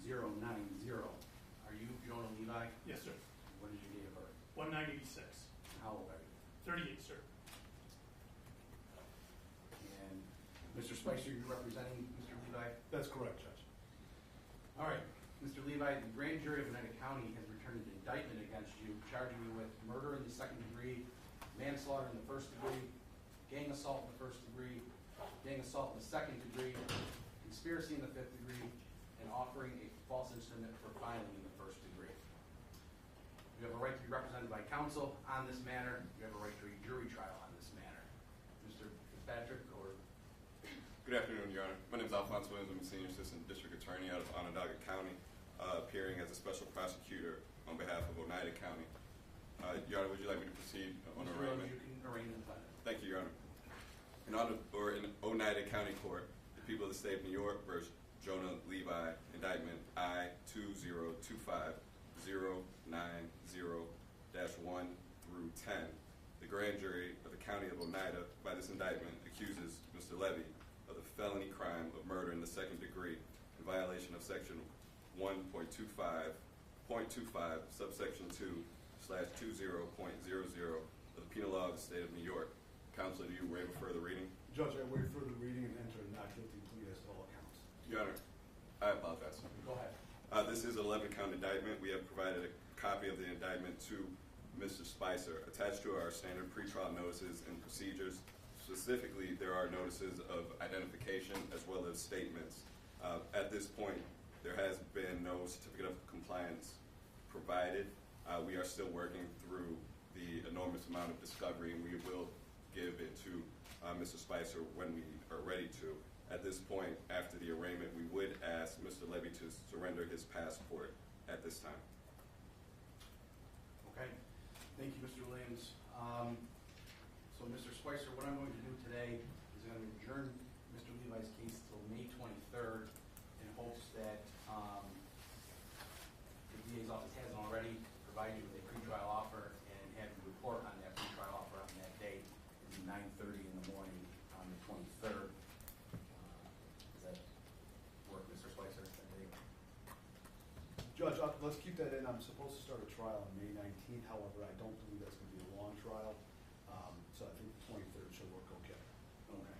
Are you Jonah Levi? Yes, sir. What is your date of birth? 1986. How old are you? 38, sir. And Mr. Spicer, you're representing Mr. Levi? That's correct, Judge. All right. Mr. Levi, the grand jury of Oneida County has returned an indictment against you, charging you with murder in the second degree, manslaughter in the first degree, gang assault in the first degree, gang assault in the second degree, conspiracy in the fifth degree, and offering a false instrument for filing in the first degree. You have a right to be represented by counsel on this matter. You have a right to a jury trial on this matter. Mr. Fitzpatrick, or... Good afternoon, Your Honor. My name is Alphonse Williams. I'm a senior assistant district attorney out of Onondaga County, appearing as a special prosecutor on behalf of Oneida County. Your Honor, would you like me to proceed on arraignment? You can arraign the defendant. Thank you, Your Honor. In Oneida County Court, the people of the state of New York versus Jonah Levi, indictment I-2025090-1 through 10. The grand jury of the County of Oneida, by this indictment, accuses Mr. Levy of the felony crime of murder in the second degree in violation of section 1.25, subsection 2/20.00 of the penal law of the state of New York. Counsel, do you waive a further reading? Judge, I waive further reading and enter a not guilty plea as to all accounts. Your Honor, I apologize. Go ahead. This is an 11-count indictment. We have provided a copy of the indictment to Mr. Spicer. Attached to our standard pretrial notices and procedures, specifically, there are notices of identification as well as statements. At this point, there has been no certificate of compliance provided. We are still working through the enormous amount of discovery, and we will give it to Mr. Spicer when we are ready to. At this point, after the arraignment, we would ask Mr. Levy to surrender his passport at this time. Okay. Thank you, Mr. Williams. So, Mr. Spicer, what I'm going to do today is I'm going to adjourn Mr. Levi's case till May 23rd in hopes that the DA's office hasn't already provided you with a pretrial offer and have you report on that pretrial offer on that date. It'll be 9:30 in the morning on the 23rd. Does that work, Mr. Spicer? Judge, let's keep that in. I'm supposed to start a trial on May 19th. However, I don't believe that's going to be a long trial. So I think the 23rd should work okay. Okay.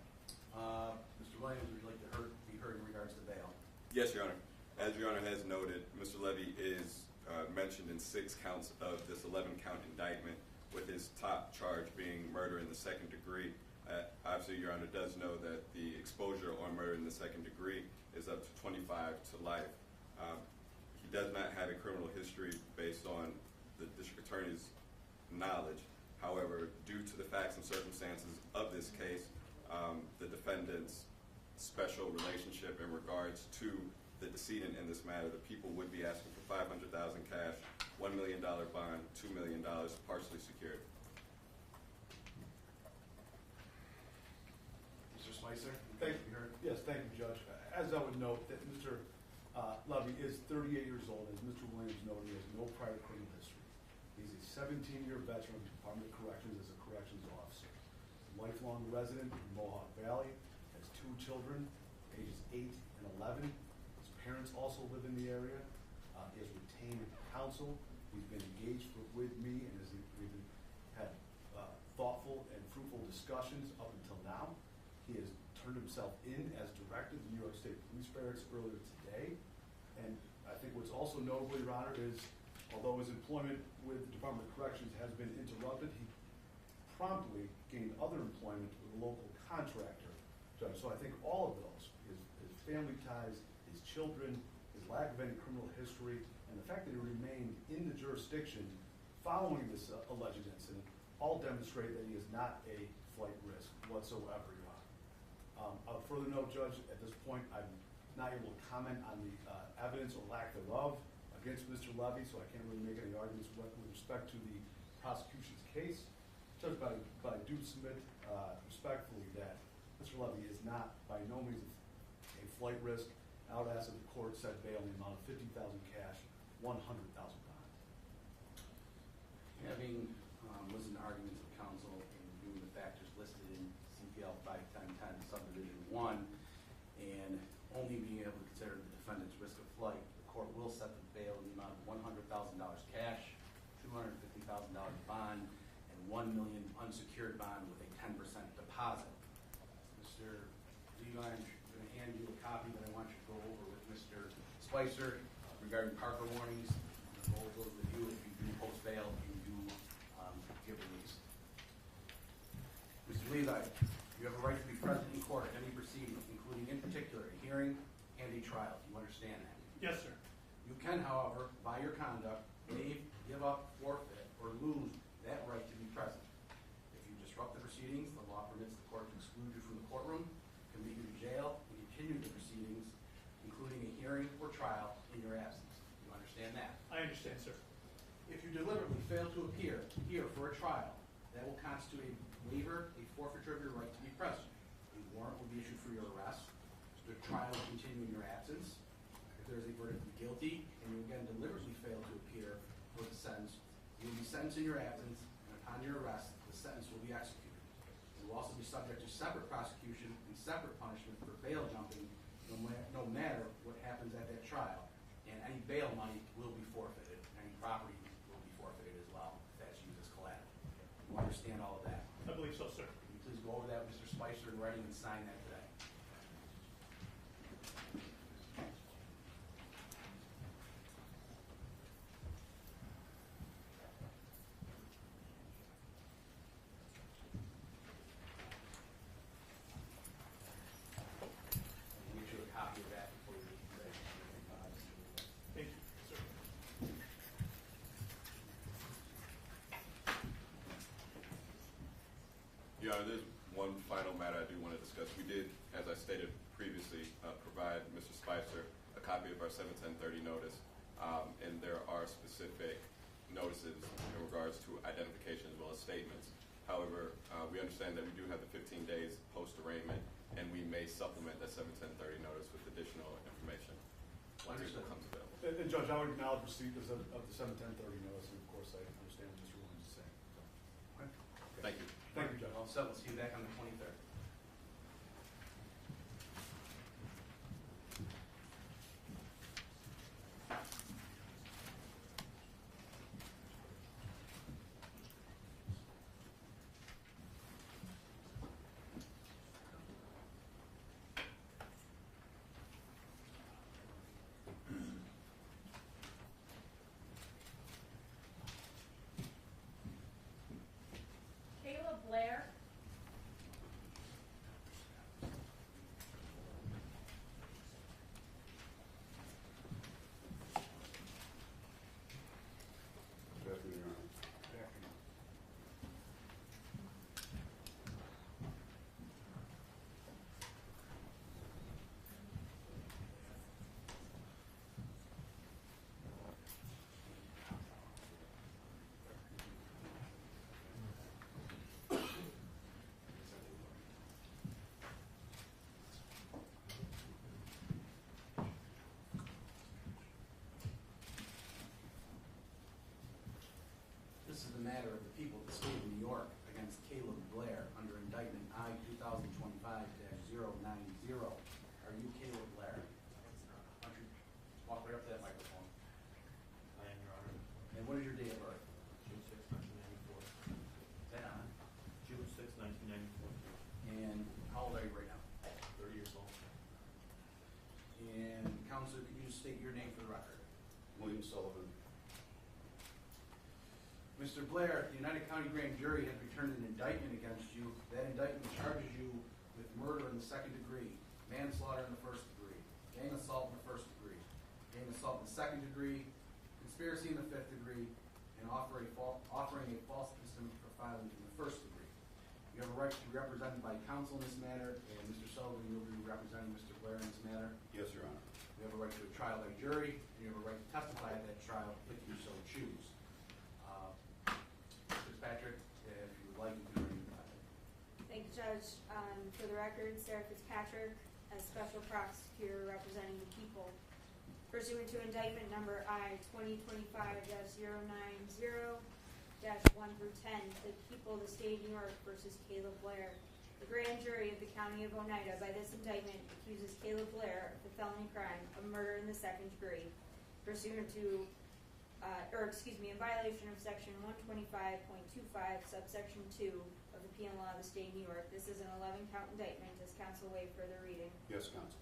Mr. Williams, would you like to be heard in regards to bail? Yes, Your Honor. As Your Honor has noted, Mr. Levy is mentioned in 6 counts of this 11-count indictment, with his top charge being murder in the second degree. Obviously, Your Honor does know that the exposure on murder in the second degree is up to 25 to life. He does not have a criminal history based on the district attorney's knowledge. However, due to the facts and circumstances of this case, the defendant's special relationship in regards to the decedent in this matter, the people would be asking for $500,000 cash, $1 million bond, $2 million partially secured. Mr. Spicer? Thank you. Yes, thank you, Judge. As I would note, that Mr. Levy is 38 years old. As Mr. Williams noted, he has no prior criminal history. He's a 17-year veteran of the Department of Corrections as a corrections officer. He's a lifelong resident in Mohawk Valley, has 2 children, ages 8 and 11. His parents also live in the area. He has retained counsel. He's been engaged with me, and we've had thoughtful and fruitful discussions up until now. He has turned himself in as directed to the New York State Police Barracks earlier today. And I think what's also notable, Your Honor, is although his employment with the Department of Corrections has been interrupted, he promptly gained other employment with a local contractor, Judge. So I think all of those, his family ties, his children, his lack of any criminal history, and the fact that he remained in the jurisdiction following this alleged incident, all demonstrate that he is not a flight risk whatsoever, Your Honor. I'll further note, Judge, at this point, I'm not able to comment on the evidence or lack thereof against Mr. Levy, so I can't really make any arguments with respect to the prosecution's case. Judge, but I do submit respectfully that Mr. Levy is not by no means a flight risk. I would ask that the court set bail in the amount of $50,000 cash, $100,000 bond. Having listened to arguments of counsel and viewing the factors listed in CPL 51010 subdivision 1 and only being able to consider the defendant's risk of flight, the court $1 million unsecured bond with a 10% deposit. Mr. Levi, I'm going to hand you a copy that I want you to go over with Mr. Spicer regarding Parker warnings. I'm going to go over those with you if you do post bail, if you do give release. Mr. Levi, you have a right to be present in court at any proceeding, including in particular a hearing and a trial. Do you understand that? Yes, sir. You can, however, by your conduct, waive, give up, forfeit, or lose that right to be present. If you disrupt the proceedings, the law permits the court to exclude you from the courtroom, commit you to jail, and continue the proceedings, including a hearing or trial, in your absence. Do you understand that? I understand, sir. If you deliberately fail to appear here for a trial, that will constitute a waiver, a forfeiture of your right to be present. A warrant will be issued for your arrest. The trial will continue in your absence. If there is a verdict of guilty, and you again deliberately fail to appear for the sentence, you will be sentenced in your absence, and upon your arrest, the sentence will be executed. You will also be subject to separate prosecution and separate punishment for bail jumping, no matter what happens at that trial. And any bail money will be forfeited. Any property will be forfeited as well, if that's used as collateral. You understand all of that? I believe so, sir. Can you please go over that with Mr. Spicer in writing and sign that today? I'll get you a copy of that before you leave today. Thank you, sir. Your Honor, there's one final matter I do want to discuss. We did, as I stated previously, provide Mr. Spicer a copy of our 71030 notice, and there are specific notices in regards to identification as well as statements. However, we understand that we do have the 15 days post-arraignment, and we may supplement that 71030 notice with additional information once it Understood. becomes available. And Judge, I would acknowledge receipt of the 71030 notice, and of course, I understand what Mr. Williams is saying. Okay. Thank you. Thank you, Judge. All set. We'll see you back on the 23rd. Blair. Good afternoon, Your Honor. Good afternoon. This is the matter of the people of the state of New York against Caleb Blair under indictment I-2025-090. Are you Caleb Blair? Why don't you walk right up to that microphone? I am, Your Honor. And what is your date of birth? June 6, 1994. Is that on? June 6, 1994. And how old are you right now? 30 years old. And Counselor, could you state your name for the record? William Sullivan. Mr. Blair, the United County Grand Jury has returned an indictment against you. That indictment charges you with murder in the second degree, manslaughter in the first degree, gang assault in the first degree, gang assault in the second degree, conspiracy in the fifth degree, and offering a false testimony for filing in the first degree. You have a right to be represented by counsel in this matter, and Mr. Sullivan, you'll be representing Mr. Blair in this matter. Yes, Your Honor. You have a right to a trial by jury, and you have a right to testify at that trial if you so choose. Mr. Patrick, if you would like, you can read the document. Thank you, Judge. For the record, Sarah Fitzpatrick, as special prosecutor representing the people. Pursuant to indictment number I-2025-090-1 through 10, the people of the state of New York versus Caleb Blair. The grand jury of the county of Oneida by this indictment accuses Caleb Blair of the felony crime of murder in the second degree, pursuant to in violation of section 125.25 subsection 2 of the Penal Law of the State of New York. This is an 11-count indictment. Does counsel waive further reading? Yes, counsel.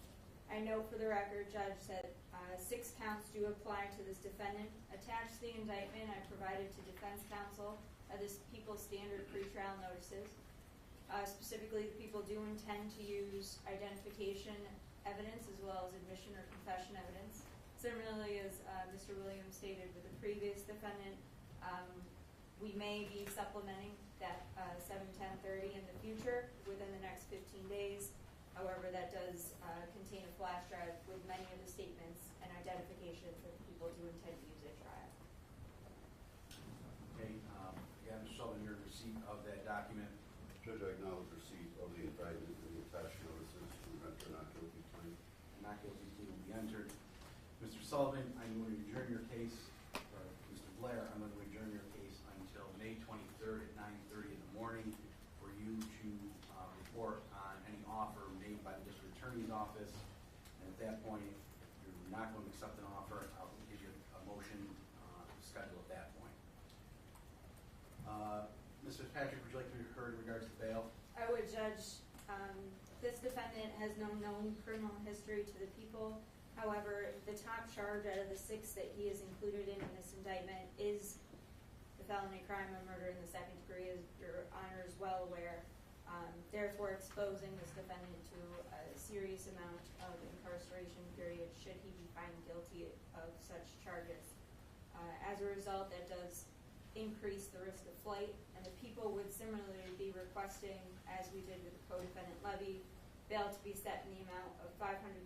I note for the record, Judge, that 6 counts do apply to this defendant. Attached to the indictment, I provided to defense counsel this People's Standard pretrial notices. Specifically, the people do intend to use identification evidence as well as admission or confession evidence. Similarly, as Mr. Williams stated with the previous defendant, we may be supplementing that 7-10-30 in the future within the next 15 days. However, that does contain a flash drive with many of the statements and identifications that the people do intend to use at trial. Okay, again, Mr. Sullivan, your receipt of that document. Judge, I acknowledge receipt of the indictment and the attached notices to enter not guilty plea. Not guilty plea will be entered. Mr. Sullivan, I'm going to adjourn your case, or Mr. Blair, I'm going to adjourn your case until May 23rd at 9:30 in the morning for you to report on any offer made by the district attorney's office. And at that point, if you're not going to accept an offer, I'll give you a motion to schedule at that point. Mr. Patrick, would you like to be heard in regards to bail? I would, Judge. This defendant has no known criminal history to the people. However, the top charge out of the 6 that he is included in this indictment is the felony crime of murder in the second degree, as Your Honor is well aware. Therefore, exposing this defendant to a serious amount of incarceration period should he be found guilty of such charges. As a result, that does increase the risk of flight, and the people would similarly be requesting, as we did with the co-defendant Levy, bail to be set in the amount of $500,000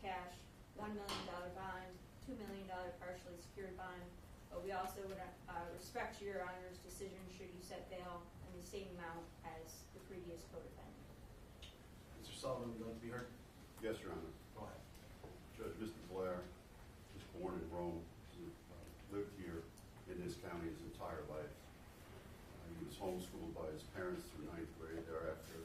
cash, $1 million bond, $2 million partially secured bond. But we also would respect Your Honor's decision should you set bail in the same amount as the previous co-defendant. Mr. Sullivan, would you like to be heard? Yes, Your Honor. Go ahead. Judge, Mr. Blair was born in Rome, lived here in this county his entire life. He was homeschooled by his parents through 9th grade. Thereafter,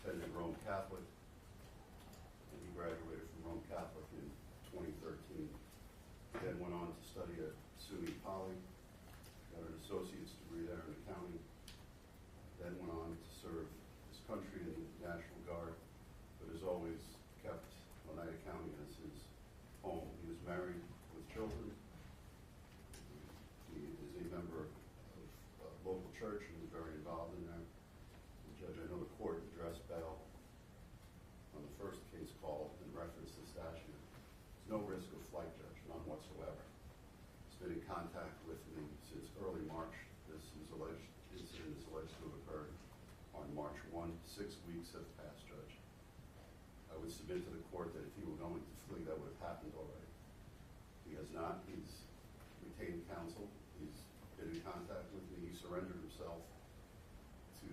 attended Rome Catholic, and he graduated from Rome Catholic in 2013. He then went on to study at SUNY Poly, got an associate's degree there in accounting, then went on to serve his country in the National Guard, but has always kept Oneida County as his home. He was married with children. He is a member of a local church and is very involved in there. And Judge, I know the court addressed bail on the first case call in reference to statute. There's no risk of flight, Judge, none whatsoever. He's been in contact with me since early March. This incident is alleged to have occurred on March 1. 6 weeks have passed, Judge. I would submit to the court that if he were going to flee, that would have happened already. He has not. He's retained counsel. He's been in contact with me. He surrendered himself to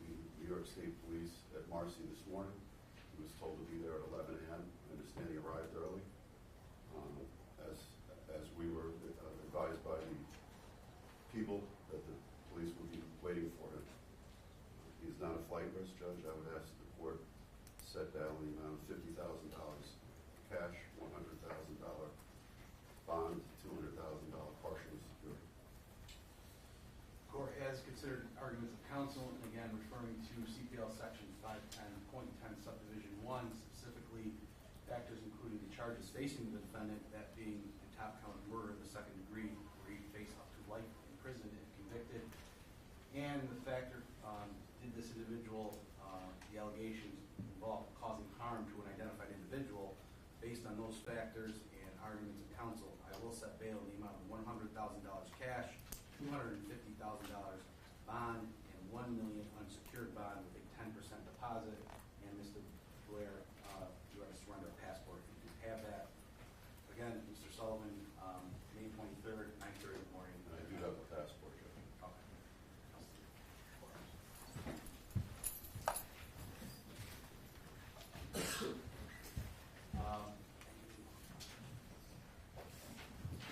the New York State Police at Marcy this morning. He was told to be there at 11 a.m. I understand he arrived early, as we were advised by the people that the police would be waiting for him. He is not a flight risk, Judge. I would ask the court set bail in the amount of $50,000 cash, $100,000 bond, $200,000 partially secured. Court has considered arguments of counsel, and again, referring to CPL section 510.10 subdivision 1, specifically factors including the charges facing the defendant, that being the top count of murder in the second degree, where he faced up to life in prison if convicted, and the factor, did this individual, the allegations involve causing harm to an identified individual. Based on those factors and arguments of counsel, I will set bail in the amount of $100,000 cash, $250,000 bond, and $1 million unsecured bond with a 10% deposit. And Mr. Blair, you have to surrender a passport if you have that. Again, Mr. Sullivan, May 23rd, 9:30 in the morning. And I do have a passport, Judge. Okay.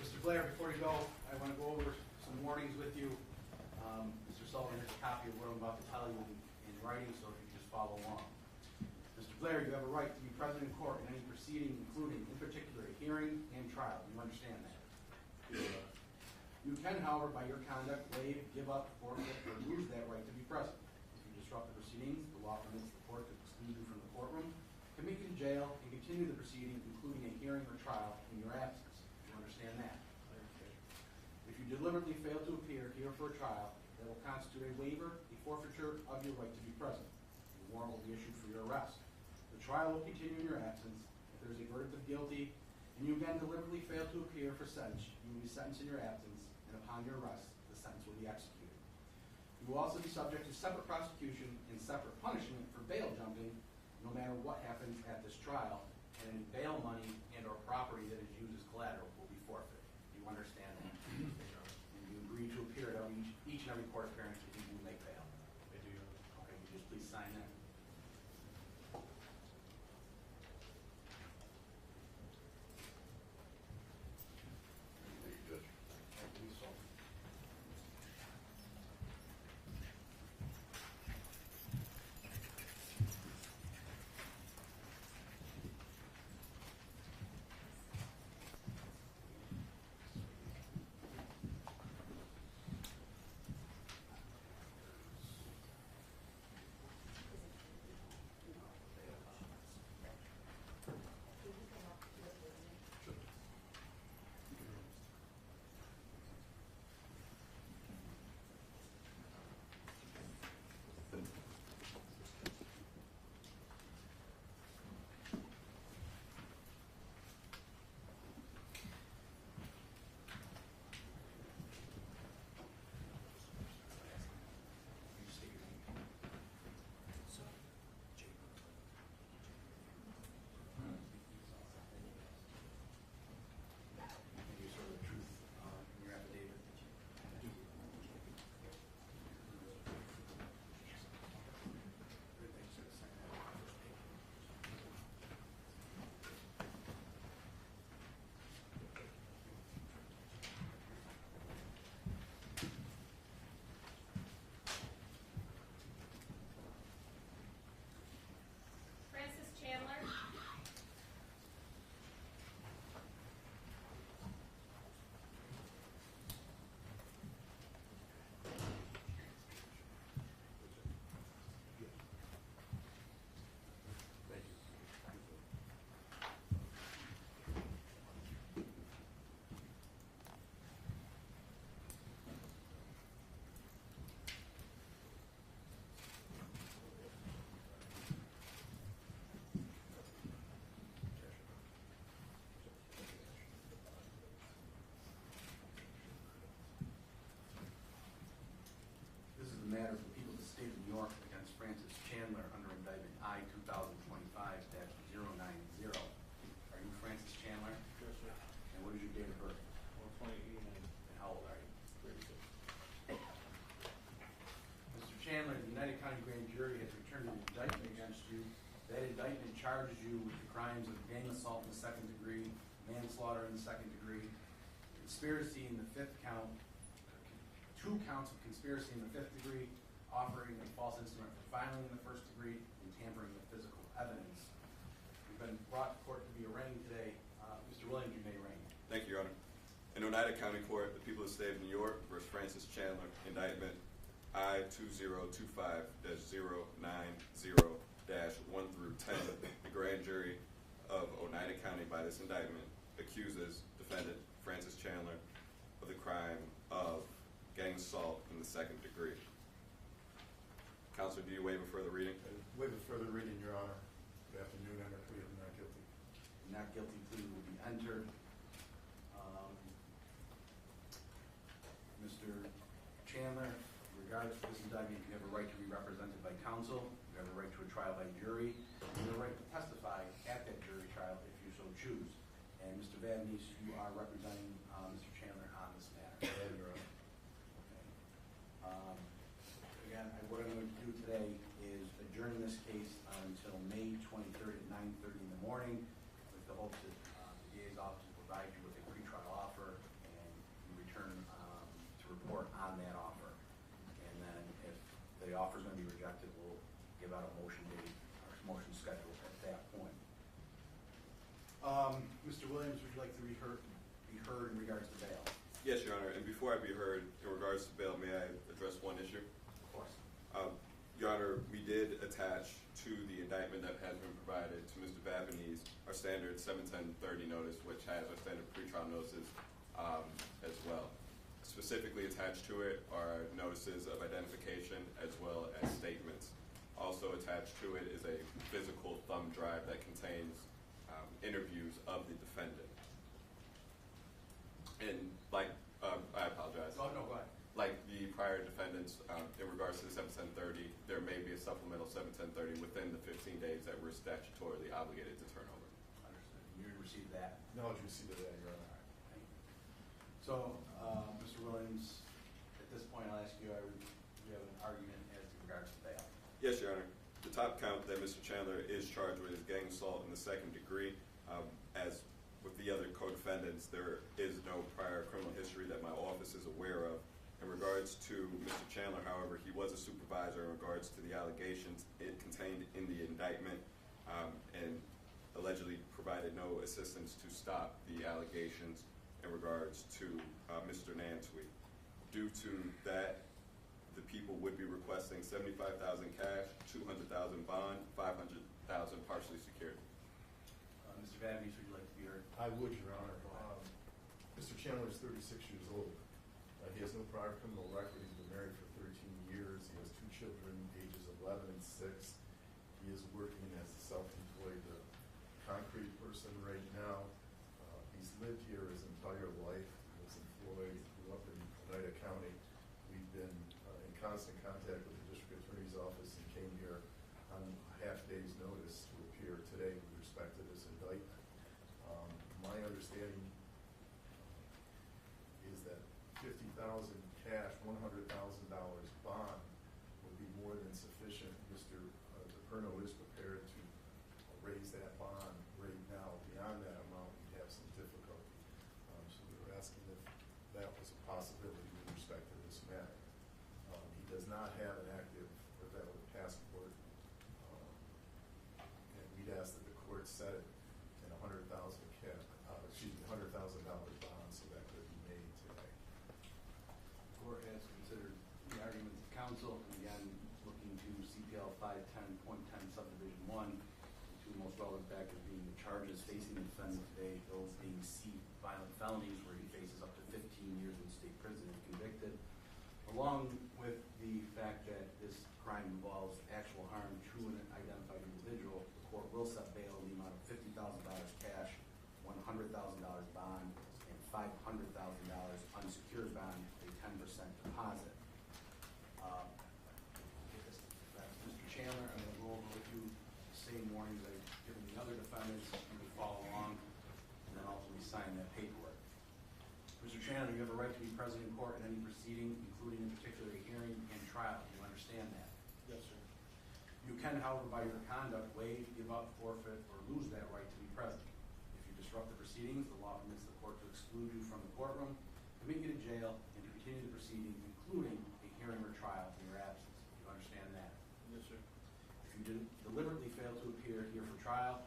Mr. Blair, before you go, I want to go over some warnings with you. Mr. Sullivan has a copy of what I'm about to tell you in writing, so if you just follow along. Mr. Blair, you have a right to be present in court in any proceeding, including, in particular, a hearing and trial. You understand that? do, You can, however, by your conduct, waive, give up, forfeit, or lose that right to be present. If you disrupt the proceedings, the law permits the court to exclude you from the courtroom, commit you to jail, and continue the proceeding, including a hearing or trial, in your absence. Do you understand that? I understand. If you deliberately fail to appear here for a trial, that will constitute a waiver, a forfeiture of your right to be present. A warrant will be issued for your arrest. The trial will continue in your absence. If there is a verdict of guilty, and you again deliberately fail to appear for sentence, you will be sentenced in your absence, and upon your arrest, the sentence will be executed. You will also be subject to separate prosecution and separate punishment for bail jumping, no matter what happens at this trial, and any bail money and or property that is used as collateral will be forfeited. Do you understand that? And you agree to appear at each and every court appearance if you do make bail. I do, Your Honor. Okay, you just please sign that. Thank you, Judge. You state your name. And you swear the truth in your affidavit? Great, thanks, sir. Sign that on the first page. Francis Chandler. Thank you. This is the matter of the people of the state of New York against Francis Chandler under indictment I-2025-090. Are you Francis Chandler? Yes, sir. And what is your date of birth? 1/20/89, And how old are you? 36. Mr. Chandler, the United County Grand Jury has returned an indictment against you. That indictment charges you with the crimes of gang assault in the second degree, manslaughter in the second degree, conspiracy in the fifth count, 2 counts of conspiracy in the fifth degree, offering a false instrument for filing in the first degree, and tampering with physical evidence. You've been brought to court to be arraigned today. Mr. Williams, you may arraign. Thank you, Your Honor. In Oneida County Court, the people of the state of New York versus Francis Chandler, indictment I-2025-090-1 through 10. The grand jury of Oneida County by this indictment accuses defendant Francis Chandler of the crime of gang assault in the second degree. Counselor, do you waive a further reading? Waive a further reading, Your Honor. Good afternoon, enter plea of not guilty. Not guilty plea will be entered. Mr. Chandler, regardless of this indictment, you have a right to be represented by counsel, you have a right to a trial by jury, you have a right to testify at that jury trial if you so choose. And Mr. Van Ness, you are representing Mr. Chandler on this matter. Your Honor. Okay. Again, what I'm going to do today is adjourn this case until May 23rd at 9:30 in the morning, with the hope that the DA's office will provide you with a pretrial offer and you return to report on that offer. And then if the offer is going to be rejected, we'll give out a motion date or motion schedule at that point. Mr. Williams, would you like to be be heard in regards to bail. Yes, Your Honor, and before I be heard in regards to bail, may I address one issue? Of course. Your Honor, we did attach to the indictment that has been provided to Mr. Vavanies our standard 71030 notice, which has our standard pretrial notices as well. Specifically attached to it are notices of identification as well as statements. Also attached to it is a physical thumb drive that contains interviews of the defendant. And like, I apologize. Oh, no, go ahead. Like the prior defendants, in regards to the 71030, there may be a supplemental 71030 within the 15 days that we're statutorily obligated to turn over. Understood. You received that. No, you see that, Your Honor. Thank you. So, Mr. Williams, at this point, I'll ask you, do you have an argument as to regards to bail? Yes, Your Honor. The top count that Mr. Chandler is charged with is gang assault in the second degree. As with the other co-defendants, there is no prior criminal history that my office is aware of. In regards to Mr. Chandler, however, he was a supervisor in regards to the allegations it contained in the indictment and allegedly provided no assistance to stop the allegations in regards to Mr. Nantwi. Due to that, the people would be requesting $75,000 cash, $200,000 bond, $500,000 partially secured. Mr. Vavanies, would you like to be heard? I would, Your Honor. Mr. Chandler is 36 years old. He has no prior criminal record. He's been married for 13 years. He has 2 children, ages 11 and 6. He is working as a self-employed concrete person right now. He's lived here his entire life. He was employed, grew up in Oneida County. We've been in constant contact with the District Attorney's Office and came here on a half-day's notice to appear today with respect to this indictment. My understanding is that $50,000 cash, $100,000 bond would be more than sufficient. Mr. DePerno is prepared to raise that bond right now. Beyond that amount, we have some difficulty. So we were asking if that was a possibility with respect to this matter. He does not have an active or valid passport, and we'd ask that the court set it in $100,000 bond so that could be made today. The court has considered the arguments of counsel, and again, looking to CPL 510.10 subdivision 1, the 2 most relevant factors being the charges facing the defendant today, those being C, violent felonies, where he faces up to 15 years in state prison if convicted, along with the fact that this crime involves actual harm to an identified individual. The court will set bail in the amount of $50,000 cash, $100,000 bond, and $500,000 unsecured bond, a 10% deposit. Mr. Chandler, I'm going to go over with you the same warnings I've given the other defendants. You can follow along and then ultimately sign that paperwork. Mr. Chandler, you have a right to be present in court in any proceeding, including in particular a hearing and trial. Do you understand that? Yes, sir. You can, however, by your conduct, waive, give up, forfeit, or lose that right to be present. If you disrupt the proceedings, the law permits the court to exclude you from the courtroom, commit you to jail, and to continue the proceedings, including a hearing or trial in your absence. Do you understand that? Yes, sir. If you deliberately fail to appear here for trial,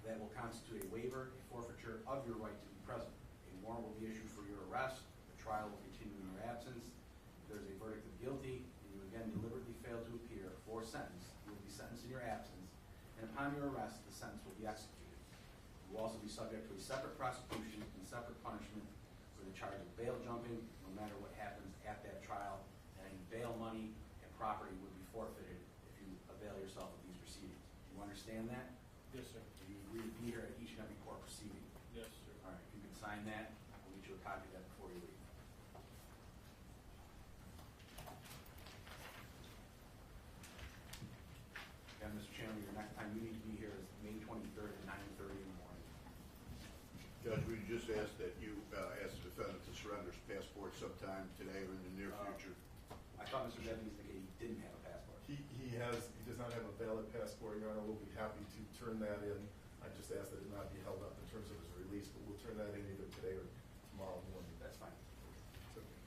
that will constitute a waiver, a forfeiture of your right to be present. A warrant will be issued for your arrest. The trial will continue in your absence. If there's a verdict of guilty, and you again deliberately fail to appear for sentence, you will be sentenced in your absence, and upon your arrest, the sentence will be executed. You will also be subject to a separate prosecution and separate punishment for the charge of bail jumping, no matter what happens at that trial, and any bail money and property would be forfeited if you avail yourself of these proceedings. Do you understand that? Yes, sir. Do you agree to be here at each and every court proceeding? Yes, sir. All right, if you can sign that, we'll get you a copy of that before you leave. Again, Mr. Chandler, your next time you need to be here is May 23rd at 9:30 in the morning. Judge, we just asked that you ask the defendant to surrender his passport sometime today or in the near future. I thought Mr. Devins indicated he didn't have a passport. He does not have a valid passport, Your Honor. We'll be happy to turn that in. I just ask that it not be held up in terms of his release, but we'll turn that in either today or tomorrow morning. That's fine. It's okay.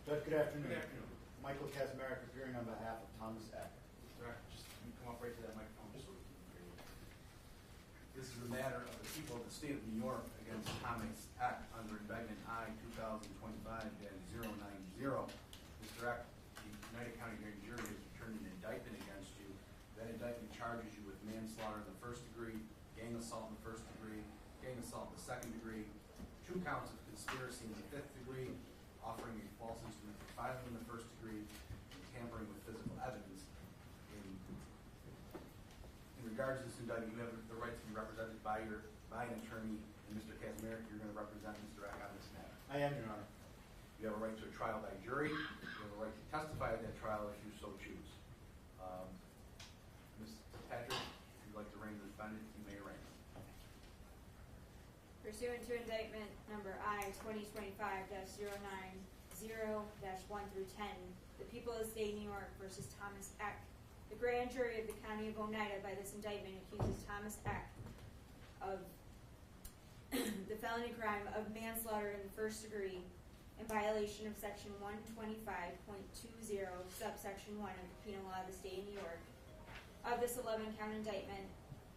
Judge, good afternoon. Good afternoon. Michael Kazmarek appearing on behalf of Thomas Acton. Mr. Acton, just can you come up right to that microphone just so we can hear you. This is a matter of the people of the state of New York against Thomas Acton under Indictment I 2025-090. Mr. Acton, the United County Grand Jury has returned an indictment against you. That indictment charges you with manslaughter in the first degree, gang assault in the first degree, gang assault in the second degree, 2 counts of conspiracy in the 5th degree, offering a false instrument for filing in the first degree, and tampering with physical evidence. In regards to this indictment, you have the right to be represented by an attorney, and Mr. Kazmarek, you're going to represent Mr. Acton on this matter. I am, Your Honor. You have a right to a trial by jury. You have a right to testify at that trial if you so choose. Ms. Patrick, if you'd like to arraign the defendant, you may arraign. Pursuant to indictment number I 2025-090-1 through 10, the people of the state of New York versus Thomas Eck. The grand jury of the county of Oneida by this indictment accuses Thomas Eck of the felony crime of manslaughter in the first degree in violation of section 125.20 subsection 1 of the penal law of the state of New York. Of this 11-count indictment,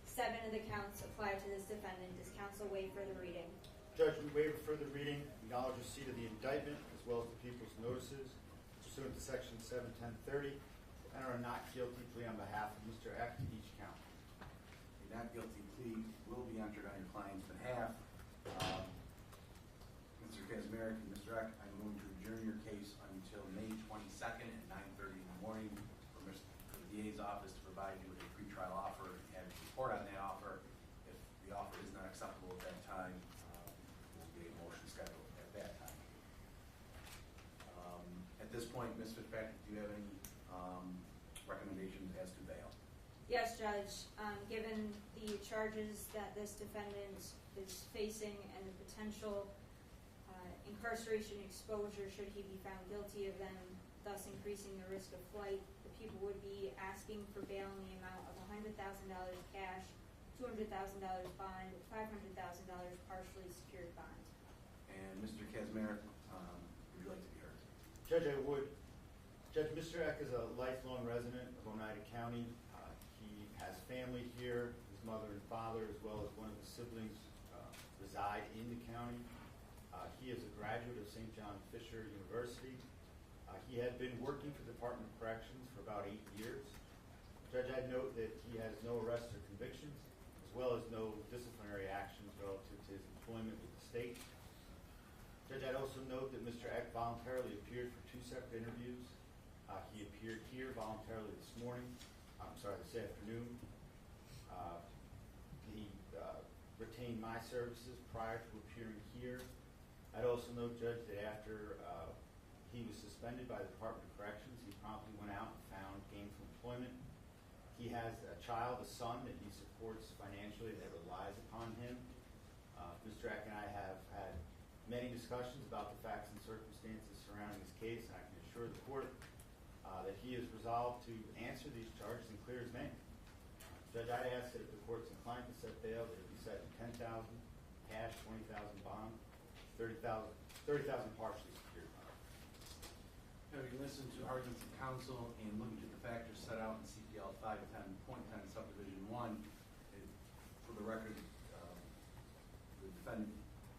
7 of the counts apply to this defendant. Does counsel waive further reading? Judge, we waive further reading, acknowledge receipt of the indictment as well as the people's notices pursuant to section 71030, enter a not guilty plea on behalf of Mr. Eck to each count. A not guilty plea will be entered on your client's behalf. Mr. Kazmarek and Mr. Eck, I'm going to adjourn your case until May 22nd at 9:30 in the morning for the DA's office to provide you with a pretrial offer and have a report on that offer. If the offer is not acceptable at that time, we'll get a motion scheduled at that time. At this point, Ms. Fitzpatrick, do you have any recommendations as to bail? Yes, Judge. Given the charges that this defendant is facing and the potential incarceration exposure should he be found guilty of them, thus increasing the risk of flight, the people would be asking for bail in the amount of $100,000 cash, $200,000 bond, $500,000 partially secured bond. And Mr. Kazmarek, would you like to be heard? Judge, I would. Judge, Mr. Eck is a lifelong resident of Oneida County. He has family here. His mother and father, as well as one of his siblings, reside in the county. He is a graduate of St. John Fisher University. He had been working for the Department of Corrections for about 8 years. Judge, I'd note that he has no arrests or convictions, as well as no disciplinary actions relative to his employment with the state. Judge, I'd also note that Mr. Eck voluntarily appeared for 2 separate interviews. He appeared here voluntarily this afternoon. He retained my services prior to appearing here. I'd also note, Judge, that after he was suspended by the Department of Corrections, he promptly went out and found gainful employment. He has a child, a son, that he supports financially that relies upon him. Mr. Eck and I have had many discussions about the facts and circumstances surrounding this case, and I can assure the court that he is resolved to answer these charges and clear his name. Judge, I'd ask that if the court's inclined to set bail, that it be set in $10,000 cash, $20,000 bond, $30,000 partially secured bond. Having listened to arguments of counsel and looking at the factors set out in CPL 510.10 subdivision 1, for the record, the defendant,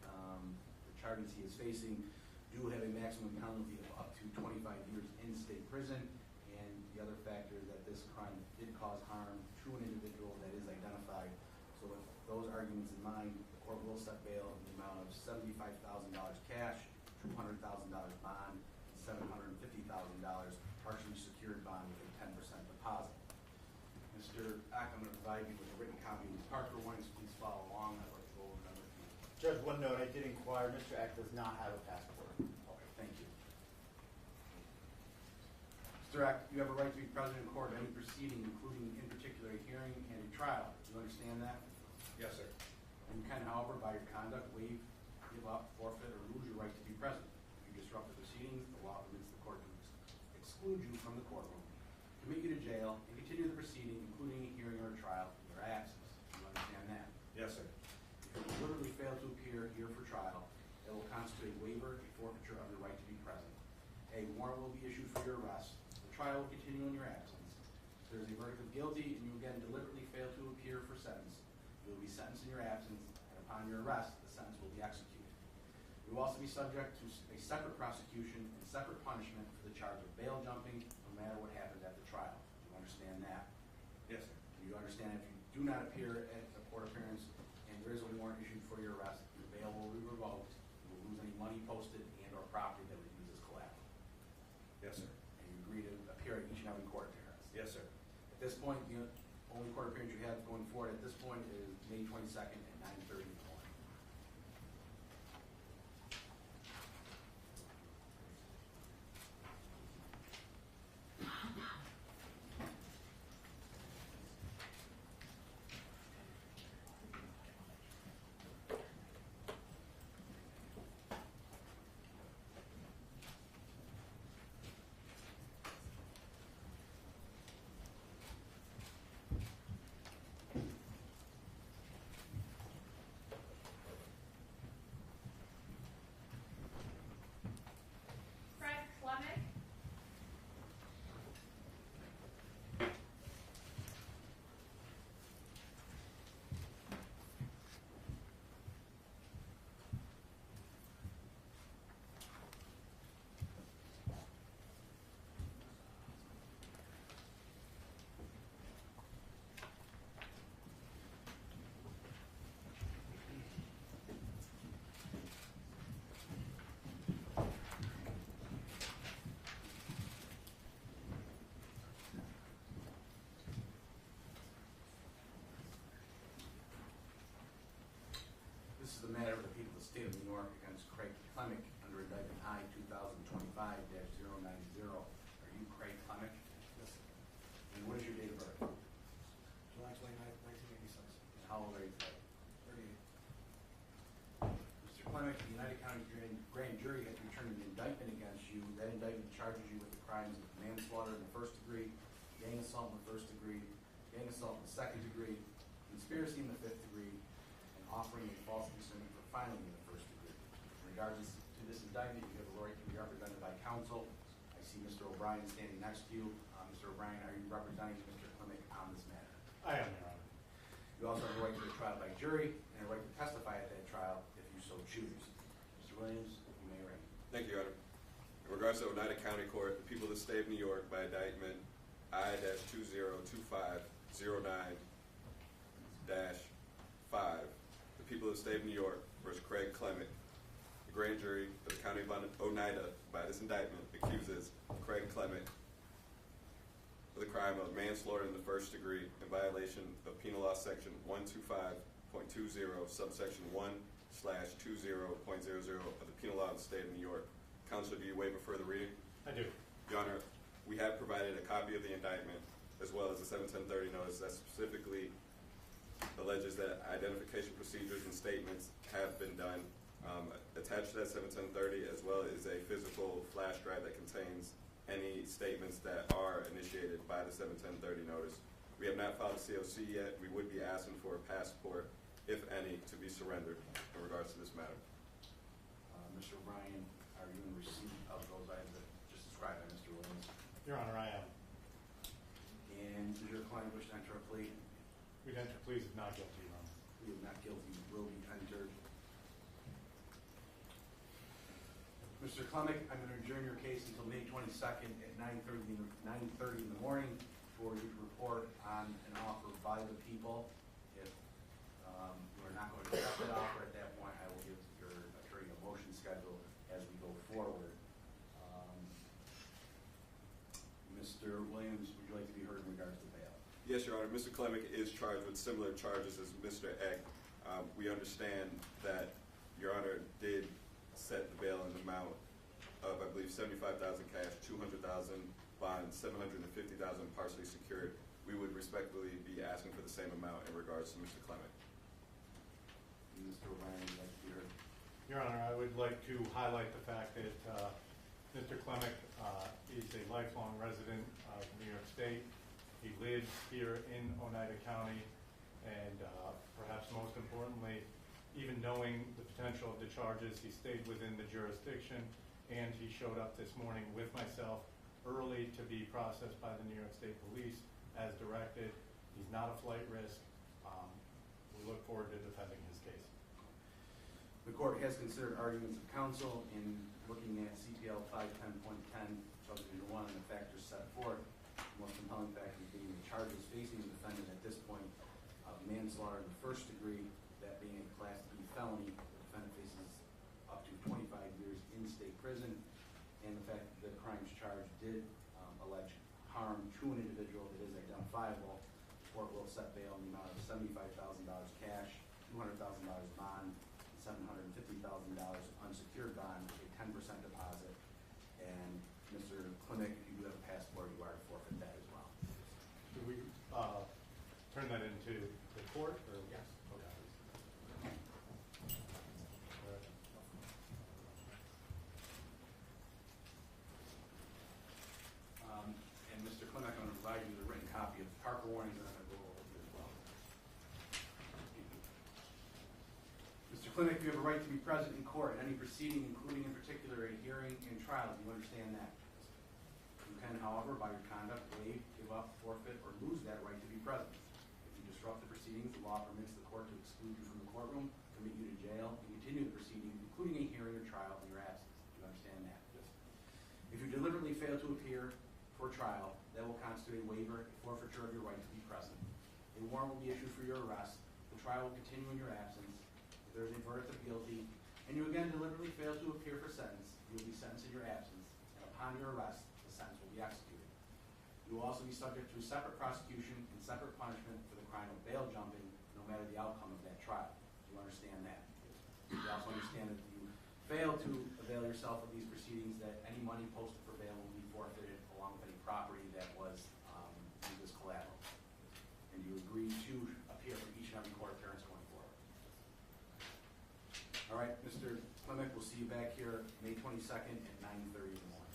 the charges he is facing do have a maximum penalty of up to 25 years in state prison, and the other factor is that this crime did cause harm to an individual that is identified. So with those arguments in mind, the court will set bail in the amount of $75,000 cash, $200,000 bond, and $750,000 partially secured bond with a 10% deposit. Mr. Eck, I'm going to provide you with a written copy of the Parker warnings. Please follow along. I'd like to go over them with you. Judge, one note, I did inquire, Mr. Eck does not have a passport. Okay, thank you. Mr. Eck, you have a right to be present in court in any proceeding, including in particular a hearing and a trial. Do you understand that? Yes, sir. You can, however, by your conduct, waive, give up, forfeit, or lose your right to be present. If you disrupt the proceedings, the law permits the court to exclude you from the courtroom, commit you to jail, and continue the proceeding, including a hearing or a trial, in your absence. Do you understand that? Yes, sir. If you deliberately fail to appear here for trial, it will constitute a waiver, a forfeiture of your right to be present. A warrant will be issued for your arrest. The trial will continue in your absence. If there is a verdict of guilty and you again deliberately fail to appear for sentence, you will be sentenced in your absence, and upon your arrest, the sentence will be executed. You will also be subject to a separate prosecution and separate punishment for the charge of bail jumping, no matter what happens at the trial. Do you understand that? Yes, sir. Do you understand if you do not appear at a court appearance and there is a warrant issued for your arrest, your bail will be revoked, you will lose any money posted and or property that was used as collateral. Yes, sir. And you agree to appear at each and every court appearance. Yes, sir. At this point, the only court appearance you have going forward at this point is May 22nd at 9:30 in the morning. Craig Clement, This is the matter of the people of the state of New York against Craig Clement under indictment I 2025-090. Are you Craig Clement? Yes, sir. And what is your date of birth? July 29th, 1986. And how old are you today? 38. Mr. Clement, the United County Grand Jury has returned an indictment against you. That indictment charges you with the crimes of manslaughter in the first degree, gang assault in the first degree, gang assault in the second degree, conspiracy in the fifth degree, and offering a false imprisonment for filing in the first degree. In regards to this indictment, you have a right to be represented by counsel. I see Mr. O'Brien standing next to you. Mr. O'Brien, are you representing Mr. Clement on this matter? I am, Your Honor. You also have a right to a trial by jury and a right to testify at that trial if you so choose. Mr. Williams, you may reign. Thank you, Your Honor. In regards to Oneida County Court, the people of the state of New York, by indictment I-2025-09-5, the people of the state of New York versus Craig Clement. The grand jury for the county of Oneida, by this indictment, accuses Craig Clement of the crime of manslaughter in the first degree in violation of Penal Law Section 125.20, subsection 1/20.00 of the Penal Law of the State of New York. Counselor, do you waive a further reading? I do. Your Honor, we have provided a copy of the indictment as well as the 71030 notice that specifically alleges that identification procedures and statements have been done. Attached to that 71030 as well is a physical flash drive that contains any statements that are initiated by the 71030 notice. We have not filed a COC yet. We would be asking for a passport, if any, to be surrendered in regards to this matter. Mr. O'Brien, are you in receipt of those items that just described by Mr. Williams? Your Honor, I am. And does your client wish to enter a plea? We'd enter pleas if not guilty, Your Honor. Plea of not guilty will be entered. Mr. Clement, I'm going to adjourn your case until May 22nd at 9:30 in the morning for you to report on an offer by the people. If you are not going to accept that offer at that point, I will give your attorney a motion schedule as we go forward. Mr. Williams, would you like to be heard in regards to bail? Yes, Your Honor. Mr. Clement is charged with similar charges as Mr. Eck. We understand that Your Honor did set the bail in the amount of, I believe, $75,000 cash, $200,000 bond, $750,000 partially secured. We would respectfully be asking for the same amount in regards to Mr. Clement. Mr. O'Brien, would you like to be heard? Your Honor, I would like to highlight the fact that Mr. Clement is a lifelong resident of New York State. He lives here in Oneida County, and perhaps most importantly, even knowing the potential of the charges, he stayed within the jurisdiction and he showed up this morning with myself early to be processed by the New York State Police as directed. He's not a flight risk. We look forward to defending his case. The court has considered arguments of counsel in looking at CPL 510.10, subdivision 1, and the factors set forth. The most compelling factors being the charges facing the defendant at this point of manslaughter in the first degree, that being a Class B felony. The defendant faces up to 25 years in state prison, and the fact that the crimes charged did allege harm to an individual that is identifiable. The court will set bail in the amount of $75,000 cash, $200,000 bond, $750,000 unsecured bond, a 10% deposit, and Mr. Clement, if you do have a passport, you are to forfeit that as well. Do we turn that into the court, or? Yes. Okay. And Mr. Clement, I'm going to provide you with a written copy of the Parker warnings, and I'm going to go over it as well. Mr. Clement, you have a right to be present in court in any proceeding, including in particular a hearing and trial. Do you understand that? You can, however, by your conduct, waive, give up, forfeit, or lose that right to be present. If you disrupt the proceedings, the law permits the court to exclude you from the courtroom, commit you to jail, and continue the proceedings, including a hearing or trial in your absence. Do you understand that? Yes. If you deliberately fail to appear for trial, that will constitute a waiver, a forfeiture of your right to be present. A warrant will be issued for your arrest. The trial will continue in your absence. If there is a verdict of guilty, and you again deliberately fail to appear for sentence, you will be sentenced in your absence, and upon your arrest, the sentence will be executed. You will also be subject to a separate prosecution and separate punishment for the crime of bail jumping, no matter the outcome of that trial. Do you understand that? You also understand that if you fail to avail yourself of these proceedings, that any money posted for bail will be forfeited along with any property that was used as collateral. And you agree to appear for each and every court appearance going forward. All right, Mr. Clement, we'll see you back here May 22nd at 9:30 in the morning.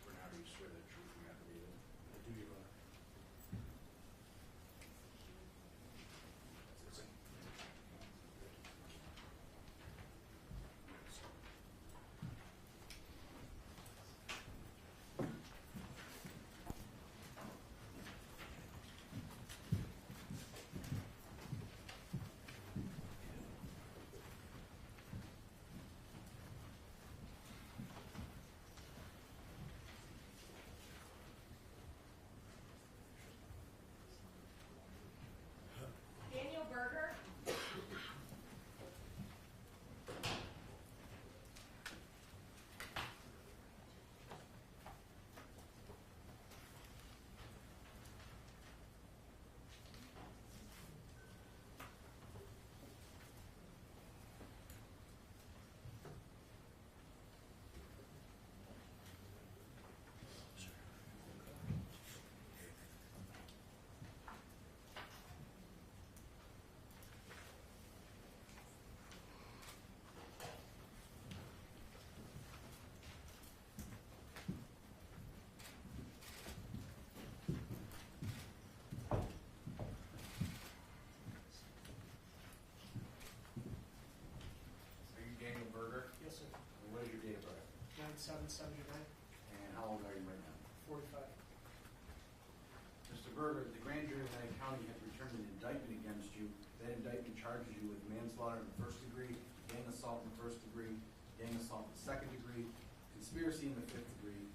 Bernard, you swear the truth from affidavit? I do, Your Honor. Daniel Berger. Are you Daniel Berger? Yes, sir. And what is your date of birth? 9/7/79, And how old are you right now? 45. Mr. Berger, the grand jury of United County has returned an indictment against you. That indictment charges you with manslaughter in the first degree, gang assault in the first degree, gang assault in the second degree, conspiracy in the fifth degree,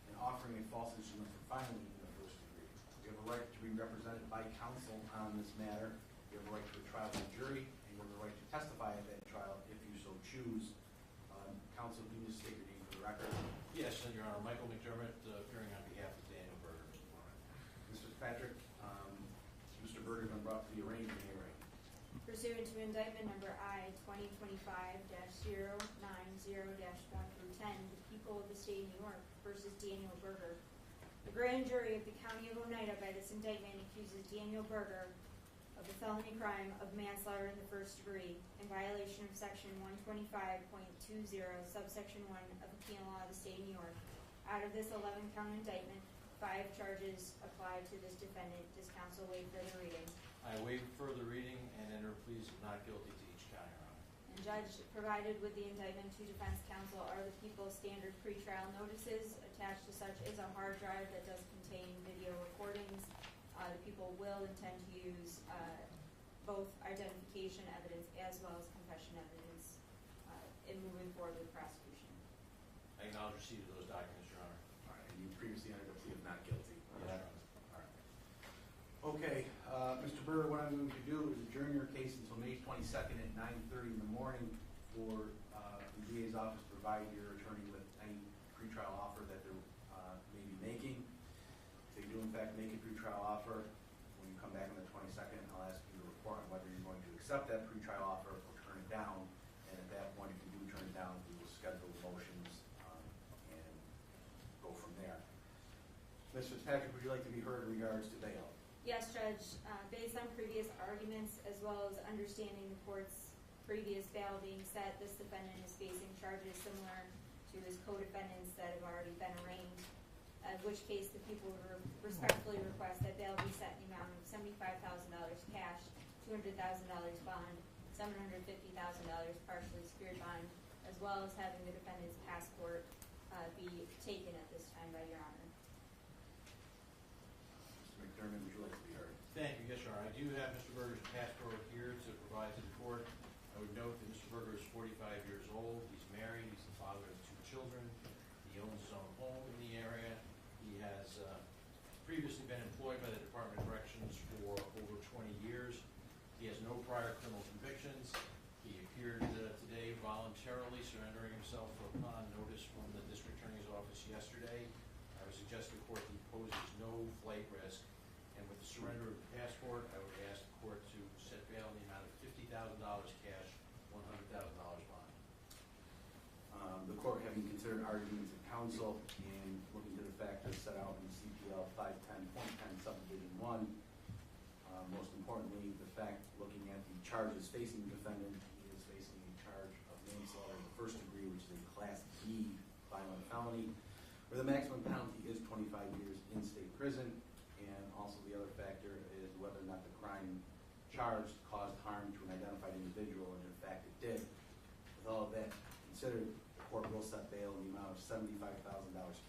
and offering a false instrument for filing in the first degree. You have a right to be represented by counsel on this matter. You have a right to a trial by jury, and you have a right to testify at that trial if you so choose. Counsel, can you just state your name for the record? Yes, Your Honor, Michael McDermott, appearing on behalf of Daniel Berger. Fitzpatrick. Mr. Berger has been brought to the arraignment hearing. Pursuant to indictment number I 2025-090-5-10, the people of the state of New York versus Daniel Berger. The grand jury of the county of Oneida by this indictment accuses Daniel Berger of the felony crime of manslaughter in the first degree in violation of section 125.20 subsection 1 of the penal law of the state of New York. Out of this 11-count indictment, 5 charges apply to this defendant. Does counsel waive further reading? I waive further reading and enter pleas of not guilty to each count, Your Honor. And judge, provided with the indictment to defense counsel are the people's standard pretrial notices. Attached to such is a hard drive that does contain video recordings. The people will intend to use both identification evidence as well as confession evidence in moving forward with prosecution. I acknowledge receipt of those documents, Your Honor. All right, and you previously entered a plea of not guilty. Yes, Your Honor. All right. Okay, Mr. Berger, what I'm going to do is adjourn your case until May 22nd at 9:30 in the morning for the DA's office to provide your attorney with any pretrial offer that they're may be making. If they do in fact make a pretrial offer, when you come back on the 22nd, I'll ask you to report on whether you're going to accept that pretrial offer or turn it down. And at that point, if you do turn it down, we will schedule motions and go from there. Ms. Fitzpatrick, would you like to be heard in regards to bail? Yes, Judge. Based on previous arguments as well as understanding the court's previous bail being set, this defendant is facing charges similar to his co-defendants that have already been arraigned, in which case the people would respectfully request that bail be set in the amount of $75,000 cash, $200,000 bond, $750,000 partially secured bond, as well as having the defendant's passport be taken at this time by Your Honor. Mr. McDermott, would you like to be heard? Thank you. Yes, Your Honor. I do have Mr. Berger's passport here to provide to the court. I would note that Mr. Berger is 45 years old. He's married. He's the father of 2 children. He owns his own home in the area. He has previously been employed by the Department of Corrections for over 20 years. He has no prior criminal convictions. He appeared today voluntarily surrendering himself upon notice from the district attorney's office yesterday. I would suggest to the court he poses no flight risk. And with the surrender of the passport, I would ask the court to set bail in the amount of $50,000 cash, $100,000 bond. The court, having considered arguments of counsel and looking to the factors set out in CPL 510.10 subdivision 1, most importantly, the fact looking at the charges facing the defendant, he is facing a charge of manslaughter in the first degree, which is a Class B violent felony, where the maximum penalty is 25 years in state prison. And also the other factor is whether or not the crime charged caused harm to an identified individual, and in fact it did. With all of that considered, the court will set bail in the amount of $75,000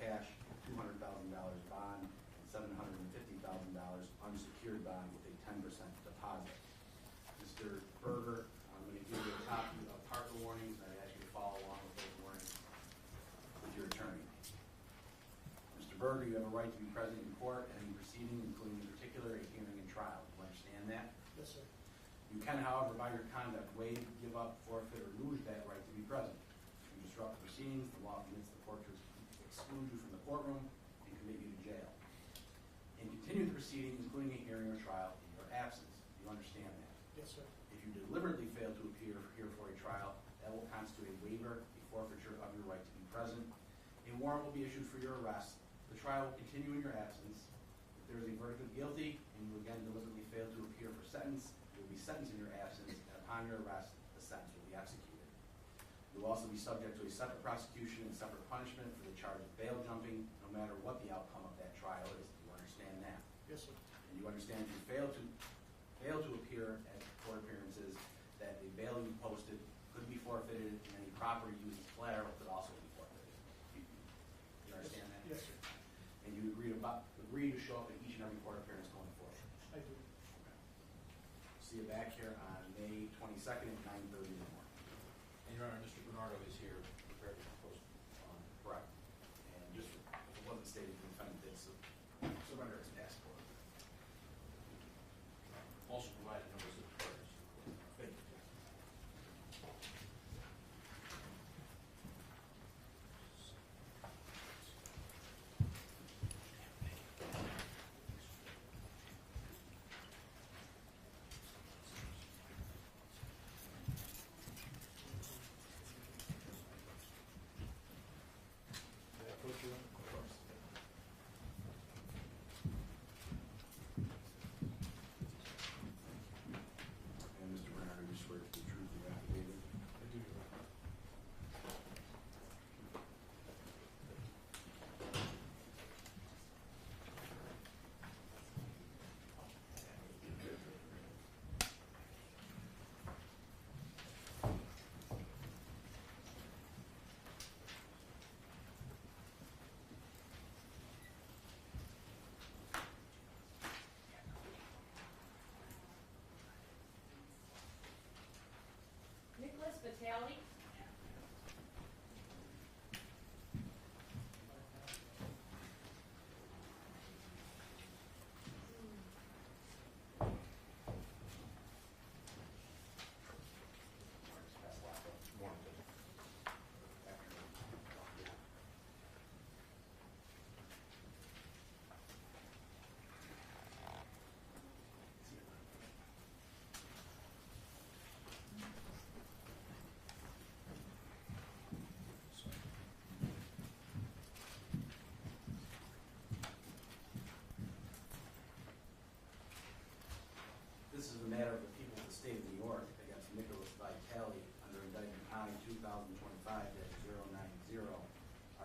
cash, $200,000 bond, and $750,000 unsecured bond with a 10% deposit. Mr. Berger, I'm going to give you a copy of Parker warnings, and I ask you to follow along with those warnings with your attorney. Mr. Berger, you have a right to be present in court at any proceeding, including in particular a hearing and trial. Do you understand that? Yes, sir. You can, however, by your conduct, waive, give up, forfeit, or lose that right to be present. If you disrupt the proceedings, the law permits the court to exclude you from the courtroom and commit you to jail. And continue the proceedings, including a hearing or trial, in your absence. Do you understand that? Yes, sir. If you deliberately fail to appear here for a trial, that will constitute a waiver, a forfeiture of your right to be present. A warrant will be issued for your arrest. The trial will continue in your absence. If there is a verdict of guilty, and you again deliberately fail to appear for sentence, you will be sentenced in your absence, and upon your arrest, the sentence will be executed. You will also be subject to a separate prosecution and separate punishment for the charge of bail jumping, no matter what the outcome of that trial is. Do you understand that? Yes, sir. And you understand if you fail to appear at court appearances, that the bail you posted could be forfeited, and any property used as collateral could also be forfeited. You understand that? Yes, sir. And you agree to show up at each and every court appearance going forward. I do. Okay. See you back here on May 22nd at 9:30 in the morning. And Your Honor, Mr. Bernardo is here prepared to post on. Correct. And just, if it wasn't stated, the defendant did surrender his passport. Also provided notice of the charges. Thank you.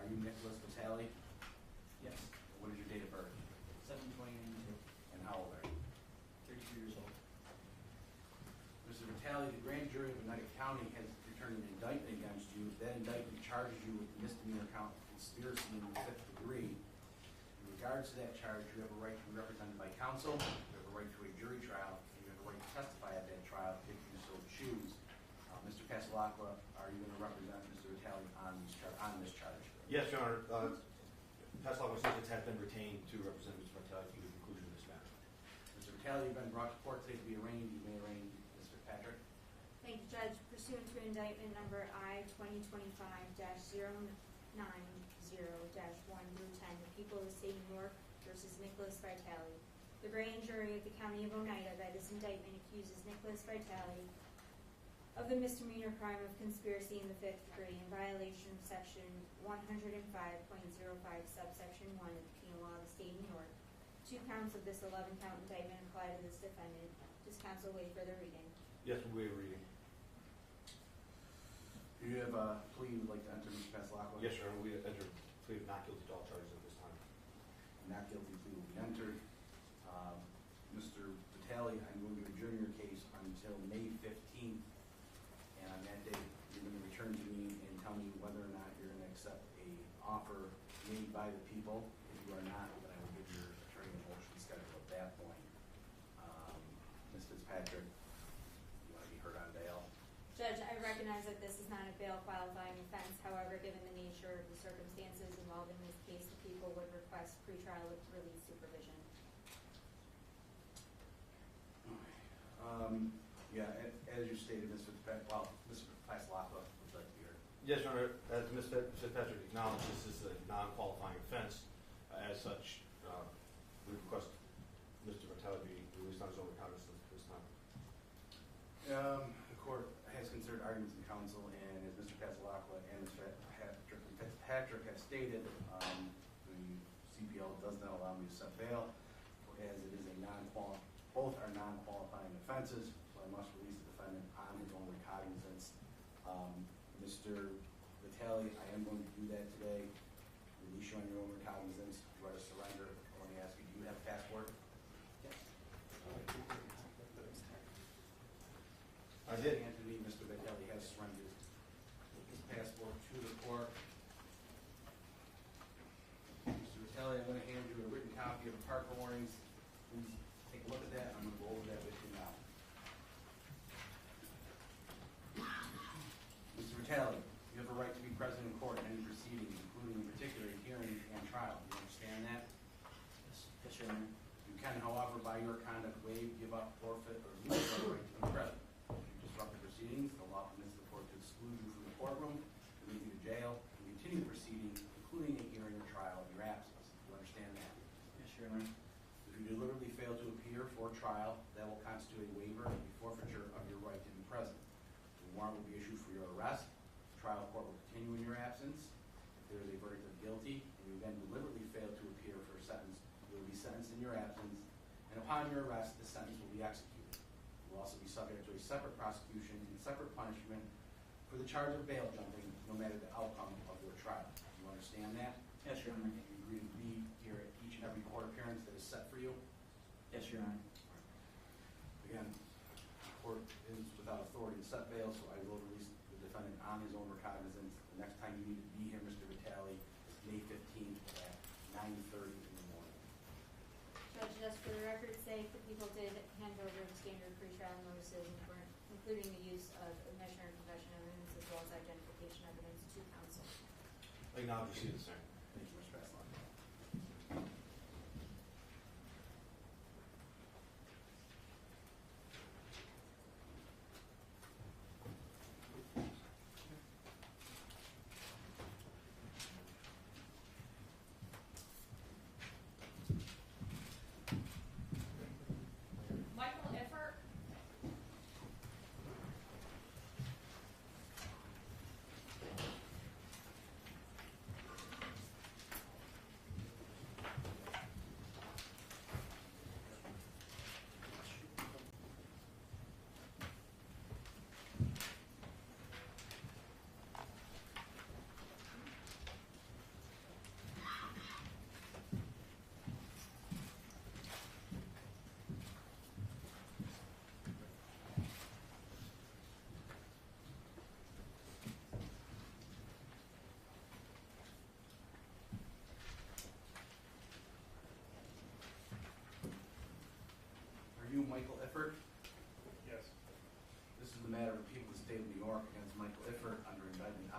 you Nicholas Vitali? Yes. What is your date of birth? 7/20/92. And how old are you? 32 years old. Mr. Vitali, the grand jury of Oneida County has returned an indictment against you. That indictment charges you with misdemeanor count of conspiracy in the 5th degree. In regards to that charge, you have a right to be represented by counsel, you have a right to a jury trial, and you have a right to testify at that trial if you so choose. Mr. Pasalacqua, are you going to represent Mr. Vitali on this charge? Yes, Your Honor. Pasalacqua Associates has been retained to represent Mr. Vitali through the conclusion of this matter. Mr. Vitali, you've been brought to court today to be arraigned. You may arraign Mr. Patrick. Thank you, Judge. Pursuant to indictment number I-2025-090-1-10, the people of the state of New York versus Nicholas Vitali. The grand jury of the County of Oneida by this indictment accuses Nicholas Vitali of the misdemeanor crime of conspiracy in the 5th degree in violation of section 105.05 subsection 1 of the penal law of the state of New York. 2 counts of this 11-count indictment apply to this defendant. Does counsel waive further reading? Yes, we'll waive reading. Do you have a plea you would like to enter, Mr. Pasalacqua? Yes, Your Honor. We enter plea of not guilty to all charges at this time. Not guilty plea will be entered. Mr. Vitali, I'm going to adjourn your case until May 15th, and on that date, you're going to return to me and tell me whether or not you're going to accept a offer made by the people. If you are not, then I will give your attorney a motion schedule at that point. Ms. Fitzpatrick, you want to be heard on bail? Judge, I recognize that this is not a bail qualifying offense. However, given the nature of the circumstances involved in this case, the people would request pretrial release supervision. As you stated, Ms. Fitzpatrick, Mr. Pasalacqua would like to be heard. Yes, Your Honor. As Ms. Fitzpatrick acknowledged, this is a non-qualifying offense. As such, we request Mr. Vitali be released on his own recognizance at this time. The court has considered arguments in counsel, and as Mr. Pasalacqua and Ms. Fitzpatrick have stated, the CPL does not allow me to set bail, as it is a both are non-qualifying offenses, so I must release the defendant on his own recognizance. Mr. Vitali, I am going to do that today. Release you on your own recognizance. If you are to surrender, let me ask you, do you have a passport? Yes. I did. Anthony, Mr. Vitali has surrendered his passport to the court. Mr. Vitali, I'm going to hand you a written copy of the parking warnings. Please take a look at that. I'm going to go over that with you now. Mr. Vitali, you have a right to be present in court in any proceedings, including in particular a hearing and trial. Do you understand that? Yes, Your Honor. You can, however, by your conduct waive, give up, forfeit, or lose the right to be present. If you disrupt the proceedings, the law permits the court to exclude you from the courtroom, remove you to jail, and continue the proceedings, including a hearing or trial in your absence. Do you understand that? Yes, Your Honor. If you deliberately fail to appear for trial, that will constitute a waiver and a forfeiture of your right to be present. The warrant will be issued for your arrest. The trial court will continue in your absence. If there is a verdict of guilty, and you again deliberately fail to appear for a sentence, you will be sentenced in your absence, and upon your arrest, the sentence will be executed. You will also be subject to a separate prosecution and separate punishment for the charge of bail jumping, no matter the outcome of your trial. Do you understand that? Yes, Your Honor. And you agree to be here at each and every court appearance that is set for you? Yes, Your Honor. Again, the court is without authority to set bail, so I will release the defendant on his own recognizance. The next time you need to be here, Mr. Vitali, is May 15th at 9:30 in the morning. Judge, just for the record's sake, the people did hand over the standard pretrial notices, including the use of admission or confession evidence as well as identification evidence to counsel. I acknowledge you see the same. Thank you, Mr. Pasalacqua. Michael Eert.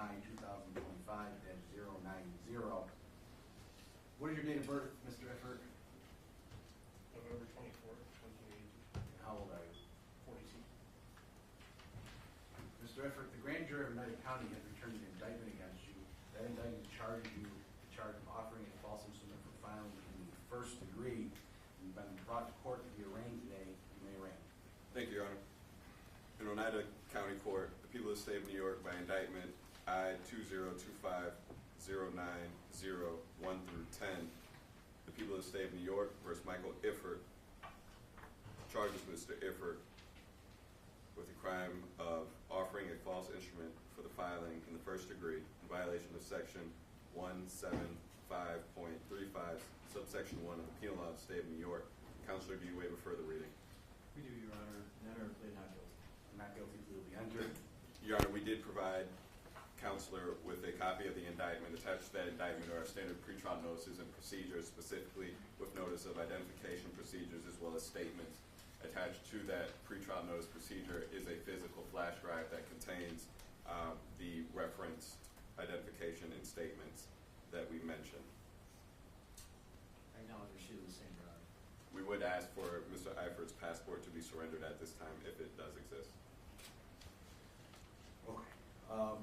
I-2025-090. What is your date of birth, Mr. Eert? November 24th, 2018, How old are you? 42. Mr. Eert, the grand jury of United County has returned an indictment against you. That indictment charges you with the charge of offering a false instrument for filing in the first degree. You've been brought to court to be arraigned today. You may arraign. Thank you, Your Honor. In Oneida County Court, the people of the state of New York by indictment I-2025-090-1 through 10, the people of the state of New York versus Michael Eert, charges Mr. Eert with the crime of offering a false instrument for the filing in the first degree in violation of section 175.35, subsection 1 of the Penal Law of the state of New York. Counselor, do you waive a further reading? We do, Your Honor. Enter and plead not guilty. Not guilty, plea will be entered. Your Honor, we did provide Counselor with a copy of the indictment. Attached to that indictment are our standard pretrial notices and procedures, specifically with notice of identification procedures as well as statements. Attached to that pretrial notice procedure is a physical flash drive that contains the referenced identification and statements that we mentioned. I acknowledge receipt of the same, Your Honor. We would ask for Mr. Eiffert's passport to be surrendered at this time if it does exist. Okay. I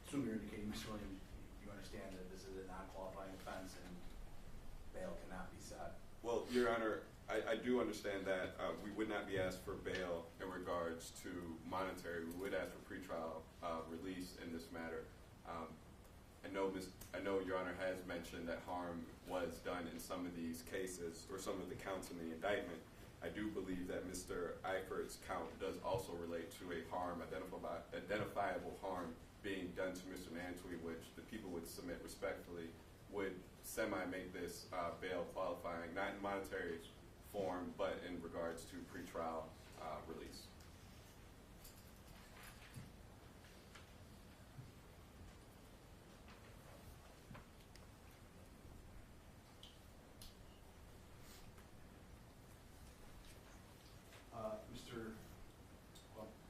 assume you're indicating, Mr. Williams, you understand that this is a non-qualifying offense and bail cannot be set. Well, Your Honor, I do understand that we would not be asked for bail in regards to monetary. We would ask for pretrial release in this matter. I know Your Honor has mentioned that harm was done in some of these cases or some of the counts in the indictment. I do believe that Mr. Eiffert's count does also relate to a harm, identifiable harm being done to Mr. Nantwi, which the people would submit respectfully would semi-make this bail qualifying, not in monetary form, but in regards to pretrial release.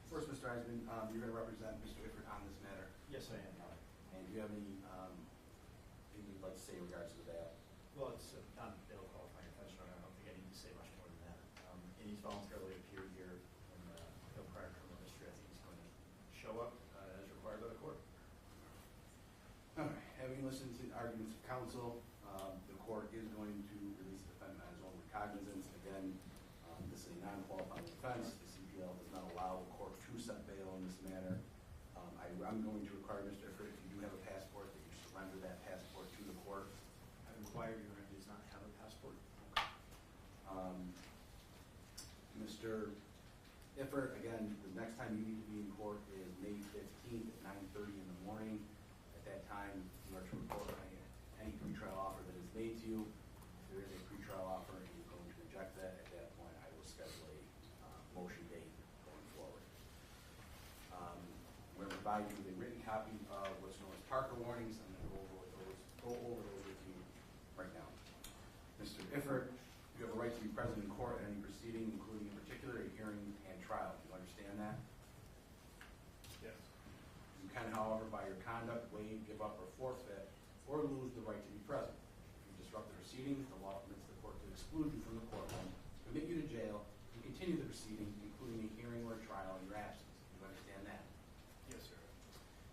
First, Mr. Eisman, you're going to represent Mr. Eert on this matter. Yes, I am, Your Honor. And do you have anything you'd like to say in regards to that? Well, it's not a bail qualifying offense, Your Honor. I don't think I need to say much more than that. And he's voluntarily appeared here and no prior criminal history. I think he's going to show up as required by the court. All right. Having listened to the arguments of counsel, the court is going to release the defendant on his own recognizance. Again, this is a non-qualifying offense. The CPL does not allow the court to set bail in this matter. I'm going to require Mr. Eert, if you do have a passport, that you surrender that passport to the court. I require Your Honor does not have a passport. Mr. Eert, again, the next time you need to be in court is May 15th at 9:30 in the morning. At that time, you are to report any pretrial offer that is made to you. If there is a pretrial offer and you're going to reject that, at that point, I will schedule a motion date going forward. I'm going to provide you with a written copy of what's known as Parker warnings. I'm going to go over those with you right now. Mr. Eert, you have a right to be present in court at any proceeding, including in particular a hearing and trial. Do you understand that? Yes. You can, however, by your conduct, waive, give up, or forfeit, or lose the right to be present. If you disrupt the proceedings, the law permits the court to exclude you from the courtroom, commit you to jail, and continue the proceeding, including a hearing or a trial in your absence. Do you understand that? Yes, sir.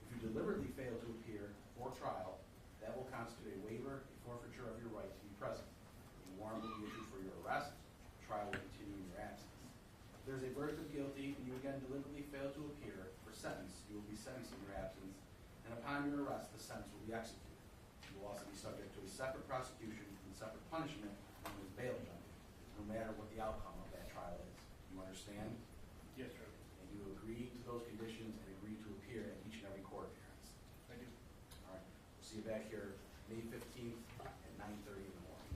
If you deliberately fail to appear for trial, that will constitute a waiver, a forfeiture of your right to be present. A warrant will be issued for your arrest. Trial will continue in your absence. If there's a verdict of guilty and you again deliberately fail to appear for sentence, you will be sentenced in your absence, and upon your arrest, the sentence will be executed. You will also be subject to a separate prosecution and separate punishment known as bail jumping, no matter what the outcome of that trial is. You understand? Yes, sir. And you agree to those conditions and agree to appear at each and every court appearance. I do. All right. We'll see you back here May 15th at 9:30 in the morning.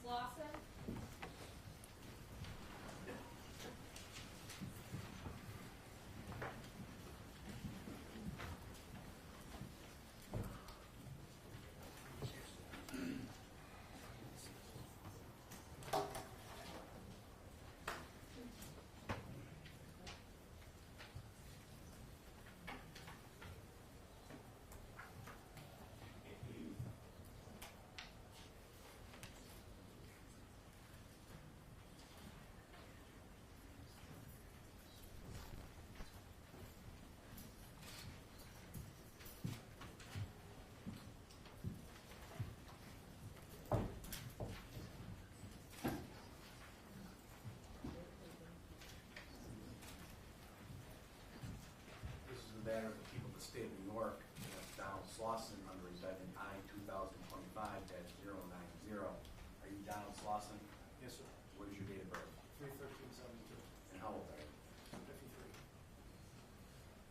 Slawson, State of New York, Donald Slawson, under indictment I 2025-090. Are you Donald Slawson? Yes, sir. What is your date of birth? 3/13/72. And how old are you? 53.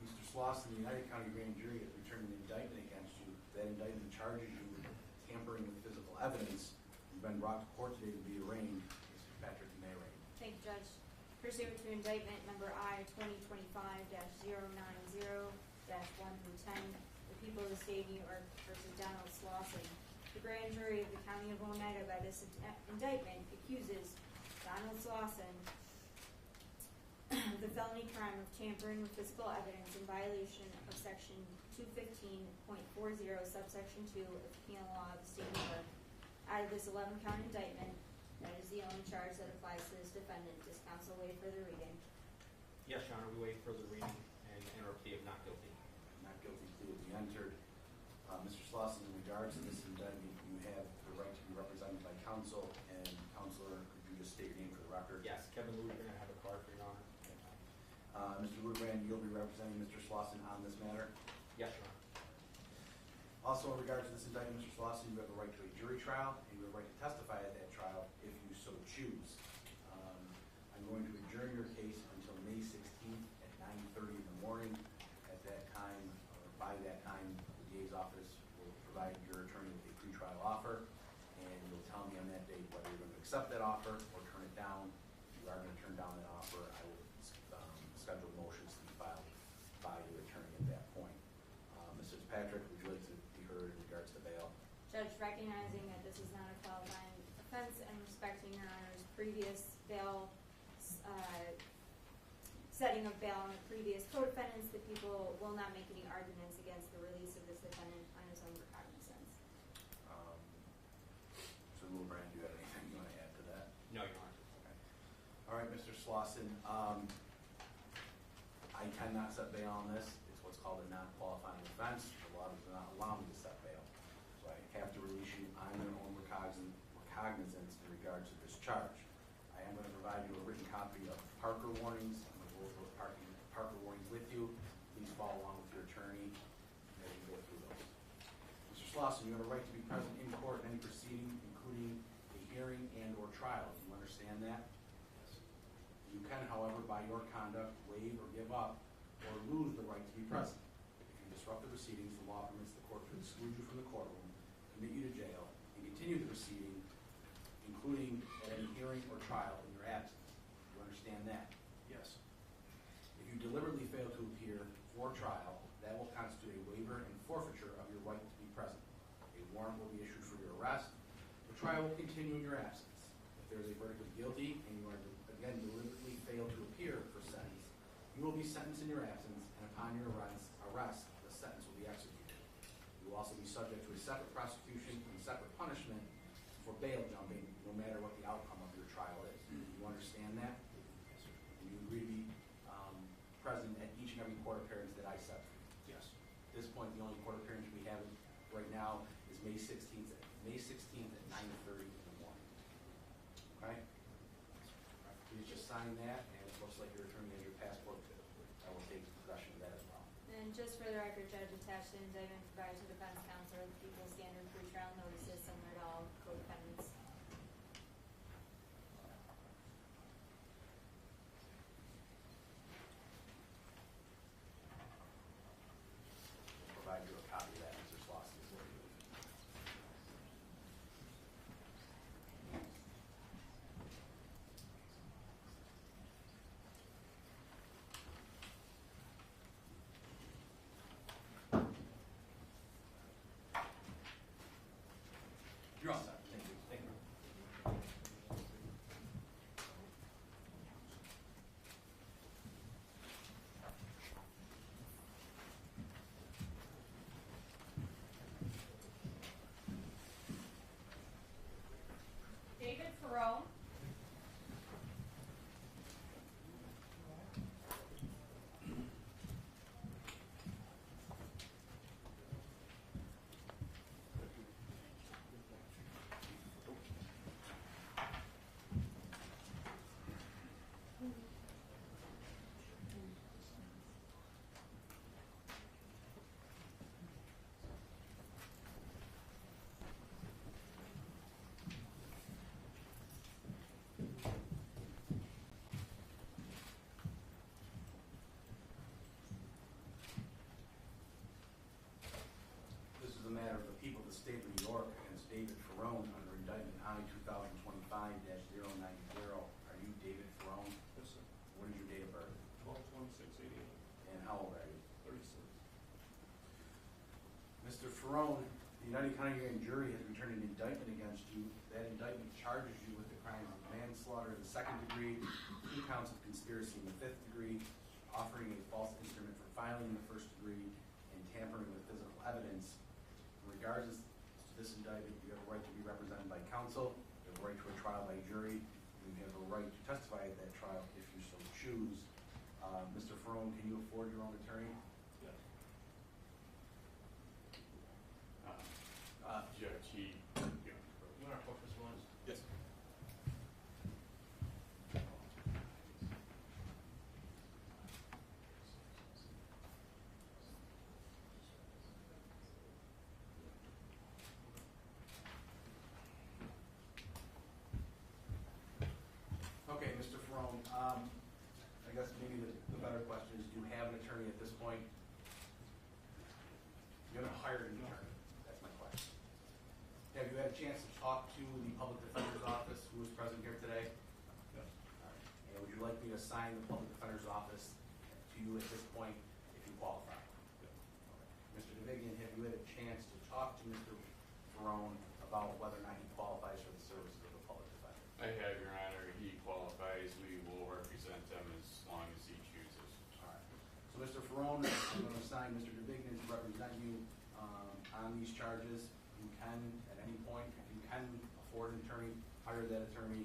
Mr. Slawson, the United County Grand Jury has returned an indictment against you. That indictment charges you with tampering with physical evidence. You've been brought to court today to be arraigned. Mr. Patrick, you may arraign. Thank you, Judge. Pursuant to indictment number I 2025-090-1-10, the people of the state of New York versus Donald Slawson. The grand jury of the county of Oneida by this indictment accuses Donald Slawson of the felony crime of tampering with physical evidence in violation of section 215.40 subsection 2 of the penal law of the state of New York. Out of this 11-count indictment, that is the only charge that applies to this defendant. Does counsel waive further reading? Yes, Your Honor, we waive further reading and enter a plea of not guilty. Not guilty plea will be entered. Mr. Slawson, in regards to this indictment, you have the right to be represented by counsel, and counselor, could you just state your name for the record? Yes, Kevin Lugren, I have a card for Your Honor. Mr. Lugren, you'll be representing Mr. Slawson on this matter. Yes, Your Honor. Also, in regards to this indictment, Mr. Slawson, you have a right to a jury trial, and you have a right to testify at that trial if you so choose. I'm going to adjourn your case until May 16th at 9:30 in the morning. At that time, or by that time, the DA's office will provide your attorney with a pretrial offer, and you'll tell me on that date whether you're going to accept that offer or turn it down. If you are going to turn down that offer, I will schedule motions to be filed by your attorney at that point. Mrs. Patrick, would you like to be heard in regards to bail? Judge, recognizing that this is not a qualifying offense and respecting Your Honor's previous bail, setting of bail on the previous co-defendants, the people will not make any arguments against the release of this defendant on his own recognizance. Mr. Lilbrand, do you have anything you want to add to that? No, Your Honor. Okay. All right, Mr. Slawson, I cannot set bail on this. It's what's called a non-qualifying offense. The law does not allow me to set bail. So I have to release you on your own recognizance in regards to this charge. I am going to provide you a written copy of Parker warnings. I'm going to go over those Parker warnings with you. Please follow along with your attorney as you go through those. Mr. Slawson, you have a right to be present in court in any proceeding, including a hearing and or trial. Do you understand that? Yes. You can, however, by your conduct, waive or give up or lose the right to be present. If you disrupt the proceedings, the law permits the court to exclude you from the courtroom, commit you to jail, and continue the proceeding, including at any hearing or trial in your absence. Do you understand that? Yes. If you deliberately fail to appear for trial, that will constitute a waiver and forfeiture of your right to be present. A warrant will be issued for your arrest. The trial will continue in your absence. If there is a verdict of guilty and you are again deliberately fail to appear for sentence, you will be sentenced in your absence, and upon your arrest, the sentence will be executed. You will also be subject to a separate prosecution and separate punishment for bail jumping, no matter what the outcome of your trial is. Do you understand that? Yes, sir. And you agree to be present at each and every court appearance that I set for you? Yes. At this point, the only court appearance we have right now is May 16th at 9:30 in the morning. Okay? Please just sign that, and it looks like your attorney has your passport too. I will take possession of that as well. And just for the record, Judge, attached to the indictment provided to defense counsel are the people's standard pretrial notices similar to all co-defendants. We'll provide you a copy of that, Mr. Slawson, before you leave. Mr. Feron, the United County Grand Jury has returned an indictment against you. That indictment charges you with the crimes of manslaughter in the second degree, 2 counts of conspiracy in the 5th degree, offering a false instrument for filing in the 1st degree, and tampering with physical evidence. In regards to this indictment, you have a right to be represented by counsel, you have a right to a trial by jury, and you have a right to testify at that trial if you so choose. Mr. Feron, can you afford your own attorney? Yes. Judge, You want to focus on? Yes. Okay, Mr. Feron, I guess maybe the better question is, do you have an attorney at this point? You haven't hired an attorney, that's my question. Have you had a chance to talk to the public defender's office who is present here today? Yes. All right. And would you like me to assign the public defender's office to you at this point if you qualify? Yes. Mr. DeVigian, have you had a chance to talk to Mr. Feron about whether or not he qualifies for the services of the public defender? I have, Your Honor. He qualifies. We will represent him as long as he chooses. All right. So, Mr. Feron, I'm going to assign Mr. DeVigian to represent you on these charges. You can, at any point, if you can afford an attorney, hire that attorney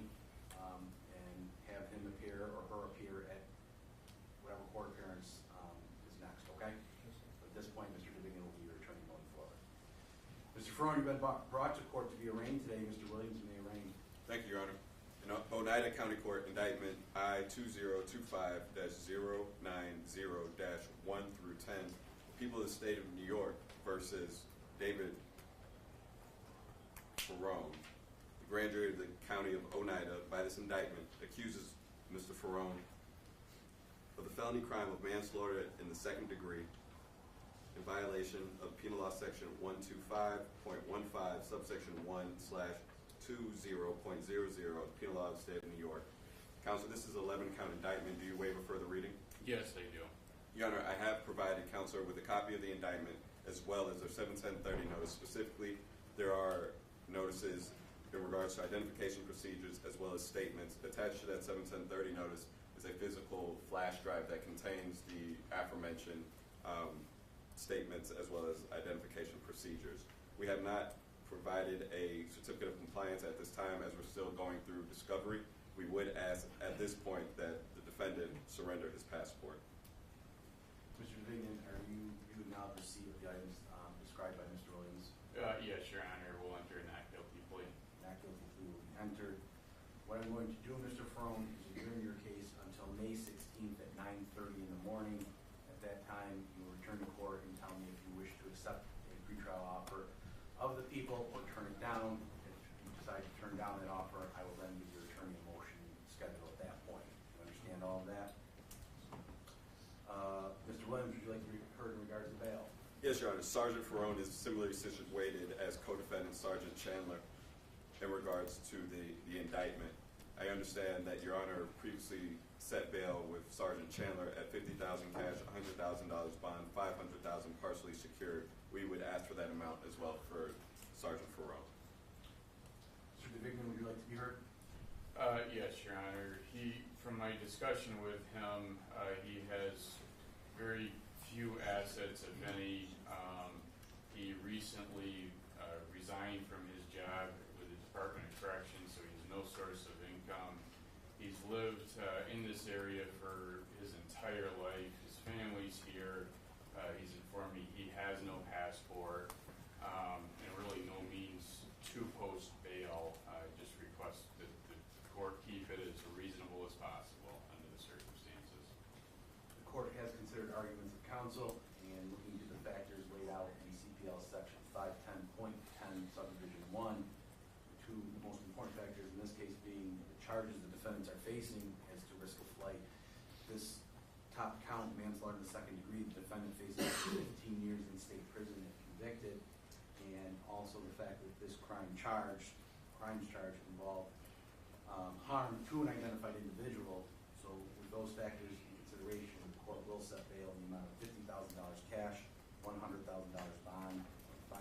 and have him appear or her appear at whatever court appearance is next, okay? At this point, Mr. DeVigian will be your attorney going forward. Mr. Feron, you've been brought to court to be arraigned today. Mr. Williams, you may arraign. Thank you, Your Honor. In Oneida County Court, indictment I-2025-090-1 through 10, people of the state of New York versus David Feron. The grand jury of the county of Oneida, by this indictment, accuses Mr. Feron of the felony crime of manslaughter in the second degree in violation of Penal Law Section 125.15, subsection 1/20.00 of the Penal Law of the State of New York. Counsel, this is an 11-count indictment. Do you waive a further reading? Yes, I do. Your Honor, I have provided Counselor with a copy of the indictment as well as their 71030 notice. Specifically, there are notices in regards to identification procedures as well as statements. Attached to that 71030 notice is a physical flash drive that contains the aforementioned statements as well as identification procedures. We have not provided a certificate of compliance at this time as we're still going through discovery. We would ask at this point that the defendant surrender his passport. Mr. DeVigian, are you acknowledge receipt of the items described by Mr. Williams? Yes, Your Honor. We'll enter a not guilty plea. Not guilty plea will be entered. What I'm going to do, Mr. Feron, is adjourn your case until May 16th at 9:30 in the morning. At that time, you will return to court and tell me if you wish to accept a pretrial offer of the people or turn it down. If you decide to turn down that offer, I will then give your attorney a motion schedule at that point. You understand all of that? Mr. Williams, would you like to be heard in regards to bail? Yes, Your Honor. Sergeant Feron is similarly situated as co-defendant Sergeant Chandler in regards to the indictment. I understand that Your Honor previously set bail with Sergeant Chandler at $50,000 cash, $100,000 bond, $500,000 partially secured. We would ask for that amount as well for Sergeant Feron. Mr. DeVigian, would you like to be heard? Yes, Your Honor. From my discussion with him, he has very few assets, if any. He recently resigned from his job with the Department of Corrections, so he has no source of income. He's lived in this area for his entire life. His family's here. He's informed me he has no passport and really no means to post bail. I just request that the court keep it as reasonable as possible under the circumstances. The court has considered arguments of counsel and looking to the factors laid out in CPL section 510.10 subdivision 1. The two most important factors in this case being the charges the defendants are facing as to risk of flight. This top count, manslaughter in the second degree, the defendant faces 15 years in state prison if convicted, and also the fact that this crimes charge involved harm to an identified individual. So with those factors in consideration, the court will set bail in the amount of $50,000 cash, $100,000 bond, $500,000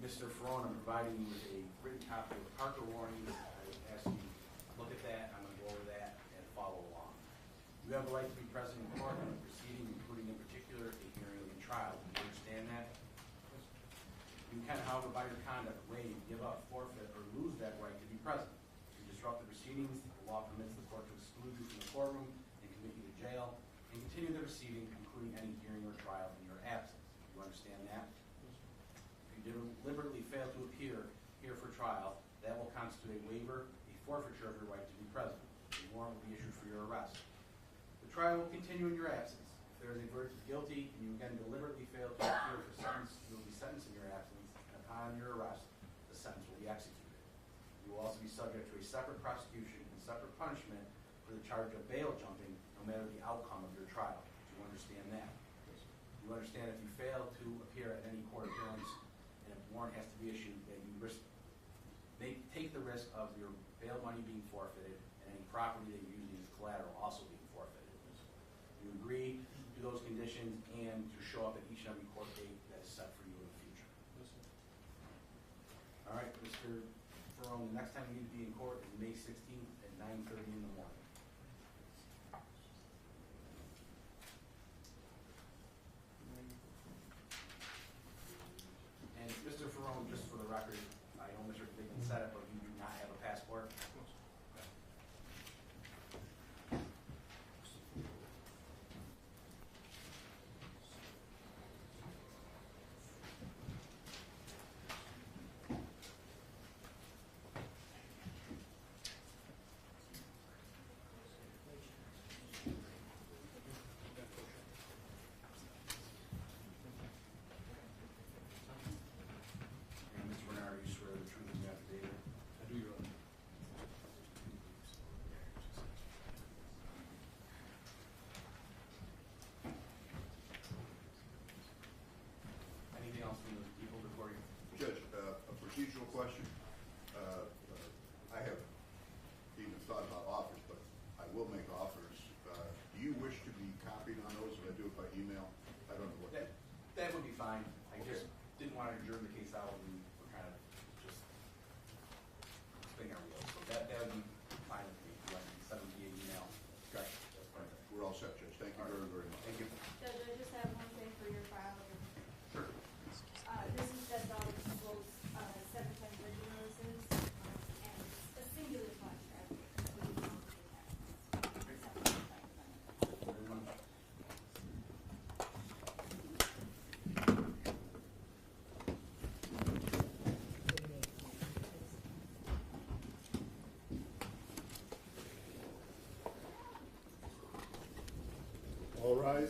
Mr. Feron, I'm providing you with a written copy of the Parker warning. I ask you to look at that. I'm going to go over that and follow along. You have the right to be present in court in the proceeding, including in particular a hearing and trial. Do you understand that? You can, however, by your conduct, waive, give up, forfeit, or lose that right to be present. To disrupt the proceedings, the law permits the court to exclude you from the courtroom and commit you to jail, and continue the proceeding, including any hearing or trial in your absence. Do you understand that? If you deliberately fail to appear here for trial, that will constitute a waiver, a forfeiture of your right to be present. A warrant will be issued for your arrest. The trial will continue in your absence. If there is a verdict of guilty and you again deliberately fail to appear for sentence, you will be sentenced in your absence, and upon your arrest, the sentence will be executed. You will also be subject to a separate prosecution and separate punishment for the charge of bail jumping, no matter the outcome of your trial. Do you understand that? Do you understand if you fail to appear at any court appearance and a warrant has to be issued, that you take the risk of your bail money being forfeited and any property that you're using as collateral also being forfeited? You agree to those conditions and to show up at each and every court date that is set for you in the future. All right, Mr. Feron, the next time you need to be in court is May 16th at 9:30 in the morning. And Mr. Feron, just for the record, I know Mr. Bigman said it, but you do not have a passport. And Mr. Bernard, you swear the truth in the affidavit? I do, Your Honor. Anything else from the people before you? Judge, a procedural question. I have even thought about offers, but I will make offers. Do you wish to be copied on those if I do it by email? I don't know what. That would be fine. I just didn't want to adjourn the case out and we're kind of just spinning our wheels. So that would be fine with me. You want to send me via email? Okay, that's perfect. We're all set, Judge. Thank you very, very much. Thank you. Judge, I just have one thing for your file. Sure. This is just all the people's 7-time bridge notices, and it's a singular contract. Very much. All rise.